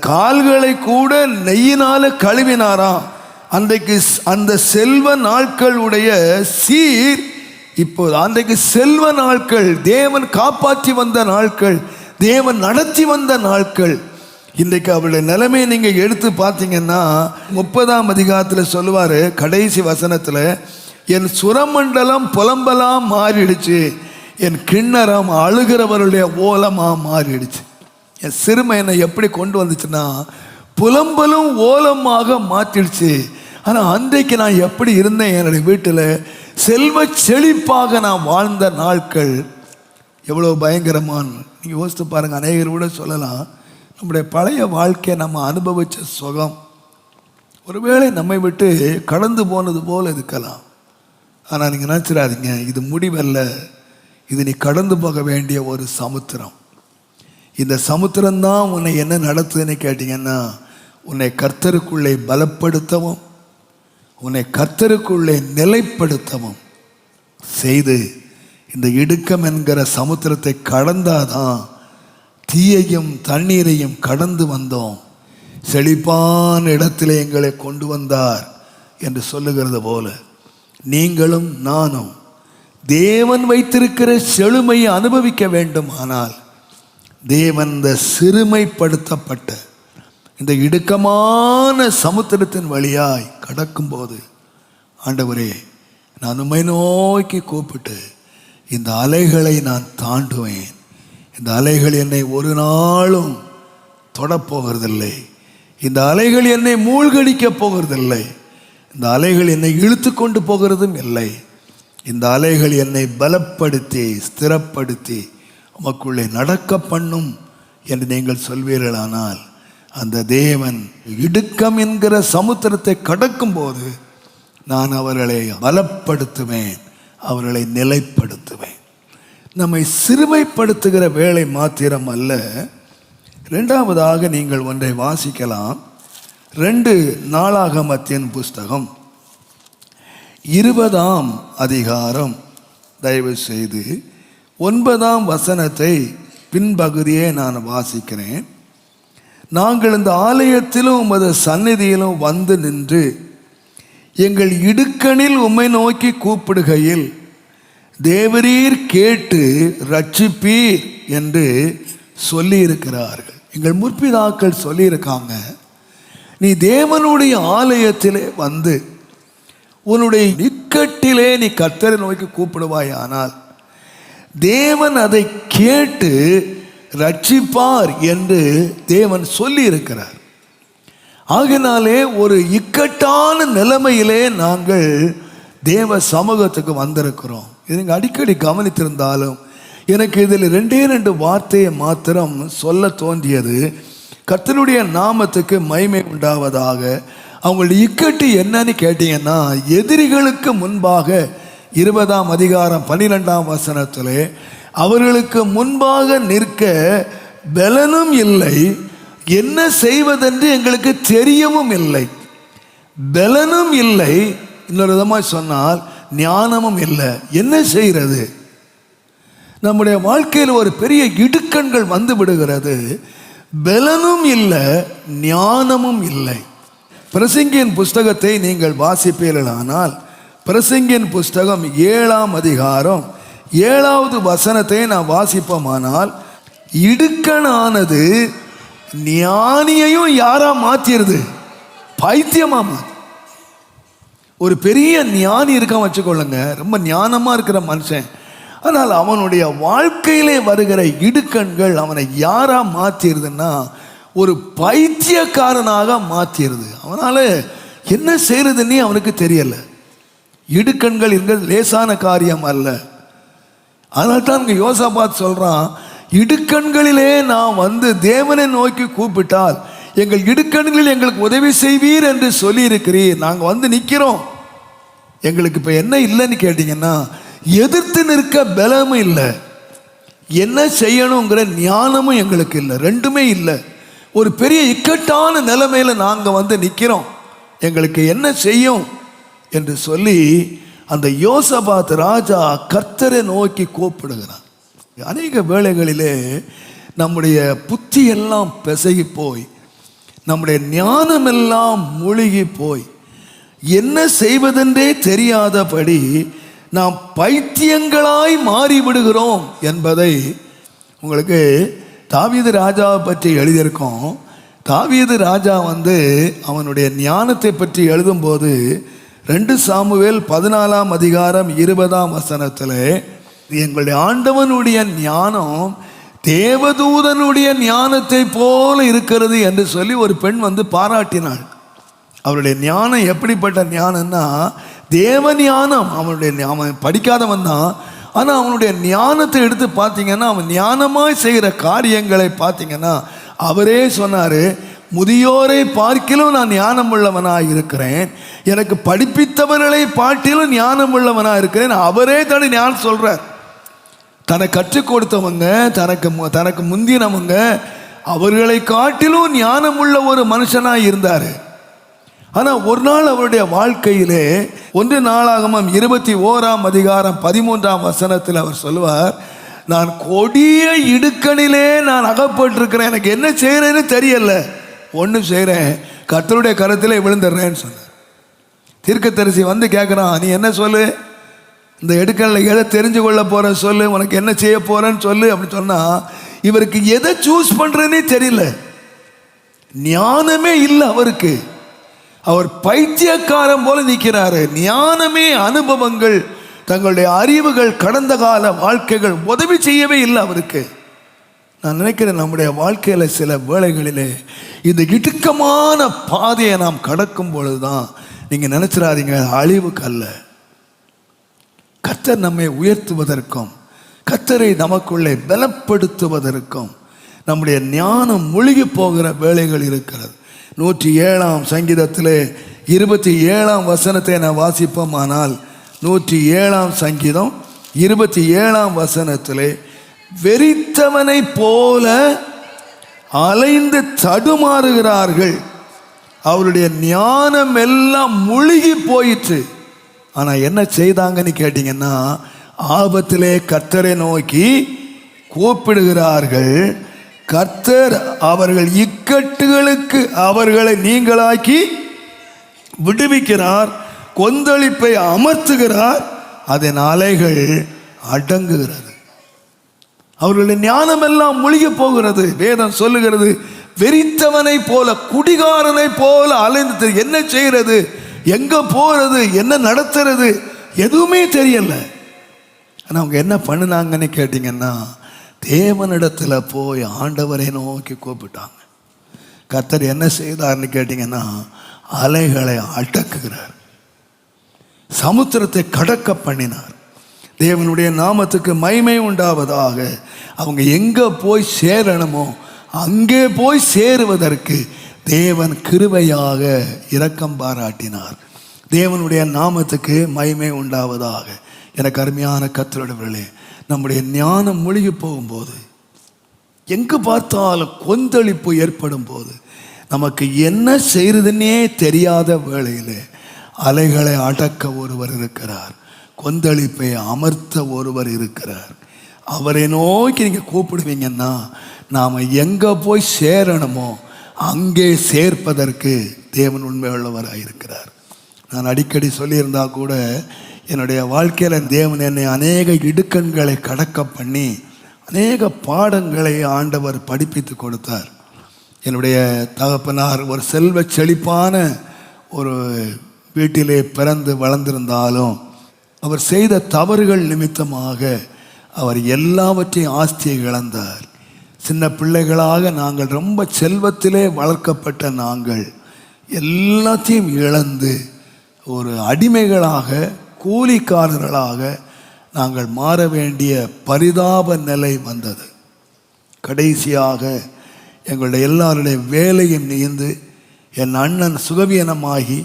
கால்களை கூட நெய்யினால கழுவினாராம். அன்றைக்கு அந்த செல்வ நாட்களுடைய சீர் இப்போது அன்றைக்கு செல்வ நாட்கள், தேவன் காப்பாற்றி வந்த நாட்கள், தேவன் நடத்தி வந்த நாட்கள். இன்றைக்கு அவருடைய நிலைமையை நீங்கள் எடுத்து பார்த்தீங்கன்னா 30ஆம் அதிகாரத்தில் சொல்லுவார், கடைசி வசனத்தில், என் சுரமண்டலம் புலம்பலாம் மாறிடுச்சு, என் கிண்ணறம் அழுகிறவருடைய ஓலமாக மாறிடுச்சு. என் சிறுமை என்னை எப்படி கொண்டு வந்துச்சுன்னா புலம்பலும் ஓலமாக மாற்றிடுச்சு. ஆனால் அன்றைக்கு நான் எப்படி இருந்தேன், என்னுடைய வீட்டில் செல்வ செழிப்பாக நான் வாழ்ந்த நாட்கள் எவ்வளோ பயங்கரமான. நீங்கள் யோசித்து பாருங்கள். அநேகர் கூட சொல்லலாம், நம்முடைய பழைய வாழ்க்கையை நம்ம அனுபவித்த சுகம் ஒருவேளை நம்மை விட்டு கடந்து போனது போல் இருக்கலாம். ஆனால் நீங்கள் நினச்சிடாதீங்க, இது முடிவல்ல, இது நீ கடந்து போக வேண்டிய ஒரு சமுத்திரம். இந்த சமுத்திரம்தான் உன்னை என்ன நடத்துதுன்னு கேட்டிங்கன்னா, உன்னை கர்த்தருக்குள்ளே பலப்படுத்தவும் உன்னை கர்த்தருக்குள்ளே நிலைப்படுத்தவும் செய்து இந்த இடுக்கம் என்கிற சமுத்திரத்தை கடந்தாதான் தீயையும் தண்ணீரையும் கடந்து வந்தோம், செழிப்பான இடத்திலே எங்களை கொண்டு வந்தார் என்று சொல்லுகிறது போல நீங்களும் நானும் தேவன் வைத்திருக்கிற செழுமையை அனுபவிக்க வேண்டும். ஆனால் தேவன் இந்த சிறுமைப்படுத்தப்பட்ட இந்த இடுக்கமான சமுத்திரத்தின் வழியாய் கடக்கும்போது, ஆண்டவரே நான் உம்மை நோக்கி கூப்பிட்டு இந்த அலைகளை நான் தாண்டுவேன், இந்த அலைகள் என்னை ஒரு நாளும் தொடப்போகிறதில்லை, இந்த அலைகள் என்னை மூழ்கடிக்கப் போகிறதில்லை, இந்த அலைகள் என்னை இழுத்து கொண்டு போகிறதும் இல்லை, இந்த அலைகள் என்னை பலப்படுத்தி ஸ்திரப்படுத்தி உமக்குள்ளே நடக்க பண்ணும் என்று நீங்கள் சொல்வீர்களானால், அந்த தேவன் இடுக்கம் என்கிற சமுத்திரத்தை கடக்கும் போது நான் அவர்களை பலப்படுத்துவேன், அவர்களை நிலைப்படுத்துவேன். நம்மை சிறுமைப்படுத்துகிற வேலை மாத்திரம் அல்ல. 2வதாக நீங்கள் ஒன்றை வாசிக்கலாம். 2 நாளாகமத்தின் புஸ்தகம் 20ஆம் அதிகாரம், தயவு செய்து 9ஆம் வசனத்தை பின்பகுதியே நான் வாசிக்கிறேன். நாங்கள் இந்த ஆலயத்திலும் உமது சந்நிதியிலும் வந்து நின்று எங்கள் இடுக்கணில் உம்மை நோக்கி கூப்பிடுகையில் தேவரீர் கேட்டு ரட்சிப்பீர் என்று சொல்லியிருக்கிறார்கள். எங்கள் முற்பிதாக்கள் சொல்லியிருக்காங்க, நீ தேவனுடைய ஆலயத்திலே வந்து உன்னுடைய இக்கட்டிலே நீ கர்த்தரை நோக்கி கூப்பிடுவாயானால் தேவன் அதை கேட்டு ரட்சிப்பார் என்று தேவன் சொல்லி இருக்கிறார். ஆகினாலே ஒரு இக்கட்டான நிலைமையிலே நாங்கள் தேவ சமூகத்துக்கு வந்திருக்கிறோம். இது நீங்கள் அடிக்கடி கவனித்திருந்தாலும் எனக்கு இதில் 2 வார்த்தையை மாத்திரம் சொல்ல தோன்றியது. கர்த்தருடைய நாமத்துக்கு மகிமை உண்டாவதாக. அவங்களுடைய இக்கட்டு என்னன்னு கேட்டீங்கன்னா, எதிரிகளுக்கு முன்பாக 20ஆம் அதிகாரம் 12ஆம் வசனத்திலே அவர்களுக்கு முன்பாக நிற்க பலனும் இல்லை, என்ன செய்வதென்று எங்களுக்கு தெரியவும் இல்லை. பலனும் இல்லை, இன்னொரு விதமாக சொன்னால் ஞானமும் இல்லை. என்ன செய்கிறது? நம்முடைய வாழ்க்கையில் ஒரு பெரிய இடுக்கண்கள் வந்து விடுகிறது. பலனும் இல்லை, ஞானமும் இல்லை. பிரசங்கியின் புஸ்தகத்தை நீங்கள் வாசிப்பீர்களானால், பிரசங்கியின் புஸ்தகம் 7ஆம் அதிகாரம் 7வது வசனத்தை நான் வாசிப்போமானால், இடுக்கணானது ஞானியையும் யாரா மாத்திருது? பைத்தியமா மாத்து. ஒரு பெரிய ஞானி இருக்கான் வச்சுக்கொள்ளுங்க, ரொம்ப ஞானமா இருக்கிற மனுஷன், ஆனால் அவனுடைய வாழ்க்கையிலே வருகிற இடுக்கண்கள் அவனை யாரா மாத்திருதுன்னா ஒரு பைத்தியக்காரனாக மாத்திருது. அவனால என்ன செய்யறதுன்னே அவனுக்கு தெரியல. இடுக்கண்கள் என்கிறது லேசான காரியம் அல்ல. அதனால தான் இங்கே யோசாபாத் சொல்றான், இடுக்கண்களிலே நாம் வந்து தேவனை நோக்கி கூப்பிட்டால் எங்கள் இடுக்கண்களில் எங்களுக்கு உதவி செய்வீர் என்று சொல்லி இருக்கிறீர். நாங்கள் வந்து நிற்கிறோம். எங்களுக்கு இப்போ என்ன இல்லைன்னு கேட்டிங்கன்னா, எதிர்த்து நிற்க பலமும் இல்லை, என்ன செய்யணுங்கிற ஞானமும் எங்களுக்கு இல்லை, ரெண்டுமே இல்லை. ஒரு பெரிய இக்கட்டான நிலைமையில நாங்கள் வந்து நிற்கிறோம், எங்களுக்கு என்ன செய்யும் என்று சொல்லி அந்த யோசபாத் ராஜா கர்த்தரை நோக்கி கூப்பிடுகிறார். அநேக வேளைகளிலே நம்முடைய புத்தி எல்லாம் பிசகி போய், நம்முடைய ஞானம் எல்லாம் மூழ்கி போய், என்ன செய்வதென்றே தெரியாதபடி நாம் பைத்தியங்களாய் மாறிவிடுகிறோம் என்பதை உங்களுக்கு தாவீது ராஜாவை பற்றி எழுதியிருக்கோம். தாவீது ராஜா வந்து அவனுடைய ஞானத்தை பற்றி எழுதும்போது 2 சாமுவேல் 14ஆம் அதிகாரம் 20ஆம் வசனத்தில், எங்களுடைய ஆண்டவனுடைய ஞானம் தேவதூதனுடைய ஞானத்தை போல இருக்கிறது என்று சொல்லி ஒரு பெண் வந்து பாராட்டினாள். அவருடைய ஞானம் எப்படிப்பட்ட ஞானம்னா தேவ ஞானம். அவன் படிக்காதவன் தான், ஆனால் அவனுடைய ஞானத்தை எடுத்து பார்த்தீங்கன்னா, அவன் ஞானமாய் செய்கிற காரியங்களை பார்த்தீங்கன்னா, அவரே சொன்னார், முதியோரை பார்க்கிலும் நான் ஞானம் உள்ளவனாக இருக்கிறேன், எனக்கு படிப்பித்தவர்களை பாட்டிலும் ஞானம் உள்ளவனாக இருக்கிறேன். அவரே தனி ஞானம் சொல்கிறார். தனக்கு கற்றுக் கொடுத்தவங்க, தனக்கு முந்தினவங்க, அவர்களை காட்டிலும் ஞானம் உள்ள ஒரு மனுஷனாக இருந்தார். ஆனால் ஒரு நாள் அவருடைய வாழ்க்கையிலே 1 நாளாகமம் 21ஆம் அதிகாரம் 13ஆம் வசனத்தில் அவர் சொல்லுவார், நான் கொடிய இடுக்கணிலே நான் அகப்பட்டிருக்கிறேன், எனக்கு என்ன செய்கிறேன்னு தெரியல, ஒன்று செய்கிறேன், கர்த்தருடைய கருத்திலே விழுந்துடுறேன்னு சொன்னார். தீர்க்கதரிசி வந்து கேட்குறான், நீ என்ன சொல்லு, இந்த இடுக்கணில் எதை தெரிஞ்சு கொள்ள போகிற சொல்லு, உனக்கு என்ன செய்ய போகிறேன்னு சொல்லு அப்படி சொன்னால், இவருக்கு எதை சூஸ் பண்ணுறேன்னே தெரியல, ஞானமே இல்லை அவருக்கு. அவர் பைத்தியக்காரன் போல நிற்கிறாரு. ஞானமே, அனுபவங்கள், தங்களுடைய அறிவுகள், கடந்த கால வாழ்க்கைகள் உதவி செய்யவே இல்லை அவருக்கு. நான் நினைக்கிறேன் நம்முடைய வாழ்க்கையில் சில வேளைகளிலே இந்த இடுக்கமான பாதையை நாம் கடக்கும் பொழுதுதான், நீங்கள் நினைச்சிடாதீங்க, அழிவுக்கு அல்ல, கர்த்தர் நம்மை உயர்த்துவதற்கும் கர்த்தரை நமக்குள்ளே பலப்படுத்துவதற்கும் நம்முடைய ஞானம் மூழ்கி போகிற வேளைகள் இருக்கிறது. 107ஆம் சங்கீதத்திலே 27ஆம் வசனத்தை நான் வாசிப்போமானால், 107ஆம் சங்கீதம் 27ஆம் வசனத்திலே, வெறித்தவனை போல அலைந்து தடுமாறுகிறார்கள், அவருடைய ஞானம் எல்லாம் மூழ்கி போயிற்று. ஆனால் என்ன செய்தாங்கன்னு கேட்டிங்கன்னா, ஆபத்திலே கர்த்தரை நோக்கி கூப்பிடுகிறார்கள், கர்த்தர் அவர்கள் இக்கட்டுகளுக்கு அவர்களை நீங்களாக்கி விடுவிக்கிறார், கொந்தளிப்பை அமர்த்துகிறார், அதன் அலைகள் அடங்குகிறது. அவர்களுடைய ஞானம் எல்லாம் மூழ்கி போகிறது. வேதம் சொல்லுகிறது, வெறித்தவனை போல, குடிகாரனை போல அலைந்து, என்ன செய்கிறது, எங்க போறது, என்ன நடத்துறது, எதுவுமே தெரியல. ஆனால் அவங்க என்ன பண்ணினாங்கன்னு கேட்டிங்கன்னா, தேவனிடத்தில் போய் ஆண்டவரை நோக்கி கூப்பிட்டாங்க. கர்த்தர் என்ன செய்தார்னு கேட்டிங்கன்னா, அலைகளை அடக்குகிறார், சமுத்திரத்தை கடக்க பண்ணினார். தேவனுடைய நாமத்துக்கு மகிமை உண்டாவதாக. அவங்க எங்கே போய் சேரணுமோ அங்கே போய் சேருவதற்கு தேவன் கிருபையாக இரக்கம் பாராட்டினார். தேவனுடைய நாமத்துக்கு மகிமை உண்டாவதாக. எனக்கு அருமையான கர்த்தருடையவர்களே, நம்முடைய ஞானம் மூழ்கி போகும்போது, எங்கு பார்த்தாலும் கொந்தளிப்பு ஏற்படும் போது, நமக்கு என்ன செய்யறதுன்னே தெரியாத வேளையில் அலைகளை அடக்க ஒருவர் இருக்கிறார், கொந்தளிப்பை அமர்த்த ஒருவர் இருக்கிறார். அவரை நோக்கி நீங்கள் கூப்பிடுவீங்கன்னா, நாம் எங்கே போய் சேரணுமோ அங்கே சேர்ப்பதற்கு தேவன் உண்மை உள்ளவராக இருக்கிறார். நான் அடிக்கடி சொல்லியிருந்தா கூட, என்னுடைய வாழ்க்கையில் தேவன் என்னை அநேக இடுக்கண்களை கடக்க பண்ணி அநேக பாடங்களை ஆண்டவர் படிப்பித்து கொடுத்தார். என்னுடைய தகப்பனார் ஒரு செல்வ செழிப்பான ஒரு வீட்டிலே பிறந்து வளர்ந்திருந்தாலும், அவர் செய்த தவறுகள் நிமித்தமாக அவர் எல்லாவற்றையும் ஆஸ்தியை இழந்தார். சின்ன பிள்ளைகளாக நாங்கள் ரொம்ப செல்வத்திலே வளர்க்கப்பட்ட நாங்கள் எல்லாத்தையும் இழந்து ஒரு அடிமைகளாக, கூலிக்காரர்களாக நாங்கள் மாற வேண்டிய பரிதாப நிலை வந்தது. கடைசியாக எங்களுடைய எல்லாருடைய வேலையும் நீந்து, என் அண்ணன் சுகவீனமாகி,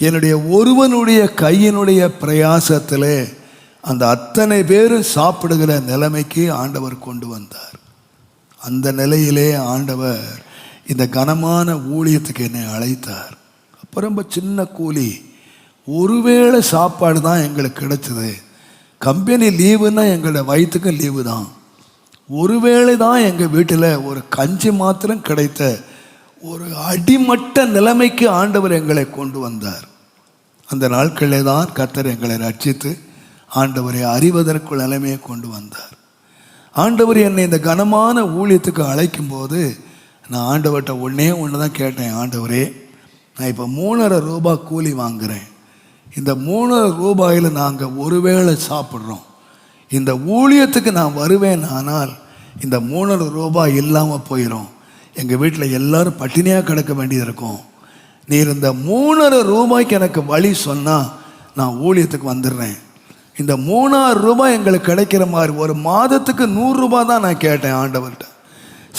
என்னுடைய ஒருவனுடைய கையினுடைய பிரயாசத்திலே அந்த அத்தனை பேரும் சாப்பிடுகிற நிலைமைக்கு ஆண்டவர் கொண்டு வந்தார். அந்த நிலையிலே ஆண்டவர் இந்த கனமான ஊழியத்துக்கு என்னை அழைத்தார். அப்போ ரொம்ப சின்ன கூலி, ஒருவேளை சாப்பாடு தான் எங்களுக்கு கிடைச்சது. கம்பெனி லீவுன்னா எங்களோட வயிற்றுக்கும் லீவு தான். ஒருவேளை தான் எங்கள் வீட்டில் ஒரு கஞ்சி மாத்திரம் கிடைத்த ஒரு அடிமட்ட நிலைமைக்கு ஆண்டவர் எங்களை கொண்டு வந்தார். அந்த நாட்களிலே தான் கர்த்தர் எங்களை ரட்சித்து ஆண்டவரை அறிவதற்குள் நிலைமையை கொண்டு வந்தார். ஆண்டவர் என்னை இந்த கனமான ஊழியத்துக்கு அழைக்கும்போது நான் ஆண்டவர்கிட்ட ஒன்று தான் கேட்டேன். ஆண்டவரே, நான் இப்போ 3,500 ரூபாய் கூலி வாங்குகிறேன். இந்த 3,500 ரூபாயில் நாங்கள் ஒருவேளை சாப்பிட்றோம். இந்த ஊழியத்துக்கு நான் வருவேன், ஆனால் இந்த 3,500 ரூபாய் இல்லாமல் போயிடும். எங்கள் வீட்டில் எல்லோரும் பட்டினியாக கிடக்க வேண்டியது இருக்கும். நீர் இந்த 3,500 ரூபாய்க்கு எனக்கு வழி சொன்னால் நான் ஊழியத்துக்கு வந்துடுறேன். இந்த 3,000 ரூபாய் எங்களுக்கு கிடைக்கிற மாதிரி ஒரு மாதத்துக்கு 100 ரூபாய் தான் நான் கேட்டேன் ஆண்டவர்கிட்ட.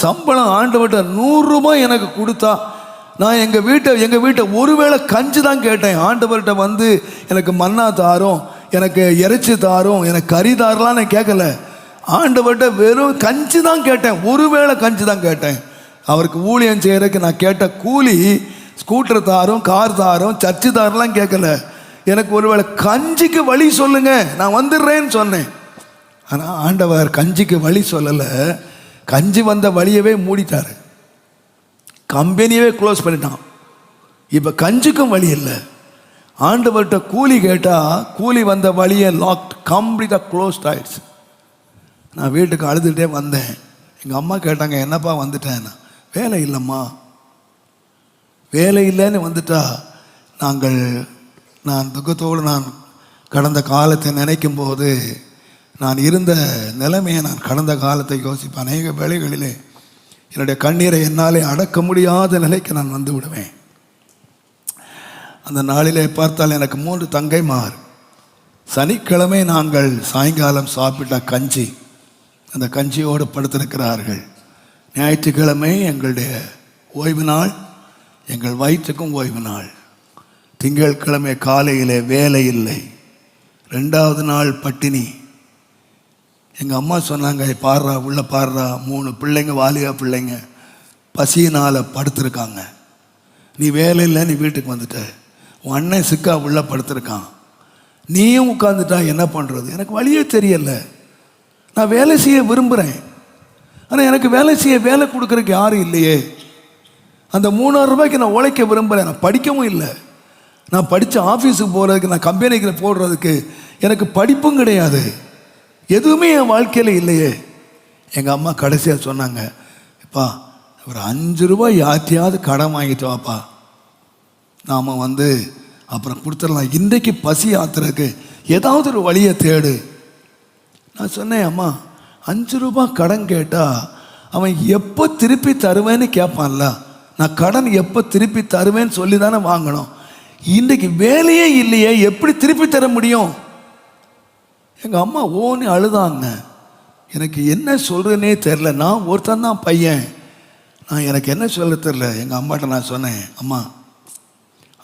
சம்பளம் ஆண்டவர்கிட்ட 100 ரூபாய் எனக்கு கொடுத்தா நான் எங்கள் வீட்டை ஒருவேளை கஞ்சி தான் கேட்டேன். ஆண்டவர்கிட்ட வந்து எனக்கு மன்னா தாரும், எனக்கு இறைச்சி தாரும், எனக்கு கறி தாரலாம் நான் கேட்கல. ஆண்டவர்கிட்ட வெறும் கஞ்சி தான் கேட்டேன், ஒருவேளை கஞ்சி தான் கேட்டேன். அவருக்கு ஊழியம் செய்கிறதுக்கு நான் கேட்ட கூலி ஸ்கூட்டர் தாரும், கார் தாரும், சர்ச்சு தாரெலாம் கேட்கல. எனக்கு ஒருவேளை கஞ்சிக்கு வழி சொல்லுங்க, நான் வந்துடுறேன்னு சொன்னேன். ஆனால் ஆண்டவர் கஞ்சிக்கு வழி சொல்லலை. கஞ்சி வந்த வழியவே மூடிட்டார், கம்பெனியவே க்ளோஸ் பண்ணிட்டான். இப்போ கஞ்சிக்கும் வழி இல்லை. ஆண்டவர்கிட்ட கூலி கேட்டால் கூலி வந்த வழியை லாக்ட், கம்ப்ளீட்டாக க்ளோஸ்ட் ஆயிடுச்சு. நான் வீட்டுக்கு அழுதுகிட்டே வந்தேன். எங்கள் அம்மா கேட்டாங்க, என்னப்பா வந்துட்டேன்? வேலை இல்லைம்மா. வேலை இல்லைன்னு வந்துட்டா நான் துக்கத்தோடு நான் கடந்த காலத்தை நினைக்கும் போது நான் இருந்த நிலைமையை, நான் கடந்த காலத்தை யோசிப்பேன். அநேக வேளைகளிலே என்னுடைய கண்ணீரை என்னாலே அடக்க முடியாத நிலைக்கு நான் வந்து விடுவேன். அந்த நாளிலே பார்த்தால் எனக்கு 3 தங்கைமார். சனிக்கிழமை நாங்கள் சாயங்காலம் சாப்பிட்ட கஞ்சி, அந்த கஞ்சியோடு படுத்திருக்கிறார்கள். ஞாயிற்றுக்கிழமை எங்களுடைய ஓய்வு நாள், எங்கள் வயிற்றுக்கும் ஓய்வு நாள். திங்கட்கிழமை காலையில் வேலை இல்லை, 2வது நாள் பட்டினி. எங்கள் அம்மா சொன்னாங்க, பாடுறா உள்ள பாடுறா, 3 பிள்ளைங்க, வாலியா பிள்ளைங்க பசியினால் படுத்திருக்காங்க. நீ வேலை இல்லை, நீ வீட்டுக்கு வந்துட்ட. உன் அண்ணன் சிக்கா உள்ள படுத்திருக்கான், நீயும் உட்காந்துட்டா என்ன பண்ணுறது? எனக்கு வழியே தெரியலை. நான் வேலை செய்ய விரும்புகிறேன், ஆனால் எனக்கு வேலை கொடுக்குறதுக்கு யாரும் இல்லையே. அந்த 3,000 ரூபாய்க்கு நான் உழைக்க விரும்புகிறேன். நான் படிக்கவும் இல்லை. நான் படித்த ஆஃபீஸுக்கு போகிறதுக்கு, நான் கம்பெனிக்கு போடுறதுக்கு எனக்கு படிப்பும் கிடையாது, எதுவுமே என் வாழ்க்கையில் இல்லையே. எங்கள் அம்மா கடைசியாக சொன்னாங்க, அப்பா ஒரு 5 ரூபாய் யார்த்தையாவது கடன் வாங்கிட்டு வாப்பா, நாம் அப்புறம் கொடுத்துடலாம். இன்றைக்கு பசி ஆத்துறதுக்கு ஏதாவது ஒரு வழியை தேடு. நான் சொன்னேன், அம்மா 5 ரூபாய் கடன் கேட்டால் அவன் எப்போ திருப்பி தருவேன்னு கேட்பான்ல. நான் கடன் எப்போ திருப்பி தருவேன்னு சொல்லி தானே வாங்கணும். இன்றைக்கு வேலையே இல்லையே, எப்படி திருப்பி தர முடியும்? எங்கள் அம்மா ஓன்னு அழுதாங்க. எனக்கு என்ன சொல்கிறேன்னே தெரில. நான் ஒருத்தன் தான் பையன், எனக்கு என்ன சொல்ல தெரில. எங்கள் அம்மாட்ட நான் சொன்னேன், அம்மா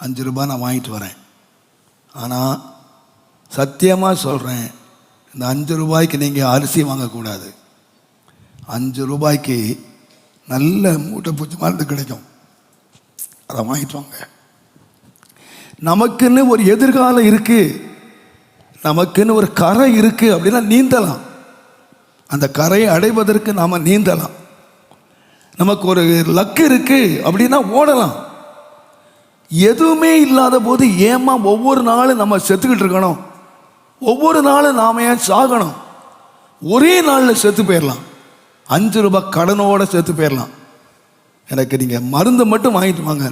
5 ரூபாய் நான் வாங்கிட்டு வரேன், ஆனால் சத்தியமாக சொல்கிறேன், இந்த 5 ரூபாய்க்கு நீங்கள் அரிசி வாங்கக்கூடாது. 5 ரூபாய்க்கு நல்ல மூட்டை பூச்சி மருந்து கிடைக்கும், அதை வாங்கிட்டு வாங்க. நமக்குன்னு ஒரு எதிர்காலம் இருக்குது, நமக்குன்னு ஒரு கரை இருக்குது அப்படின்னா நீந்தலாம். அந்த கரையை அடைவதற்கு நாம் நீந்தலாம். நமக்கு ஒரு லக்கு இருக்குது அப்படின்னா ஓடலாம். எதுவுமே இல்லாத போது ஏமா ஒவ்வொரு நாளும் நம்ம செத்துக்கிட்டு இருக்கணும்? ஒவ்வொரு நாளும் நாம ஏன் சாகணும்? ஒரே நாளில் செத்து போயிடலாம். 5 ரூபாய் கடனோட செத்து போயிடலாம். எனக்கு நீங்கள் மருந்து மட்டும் வாங்கிட்டு வாங்க.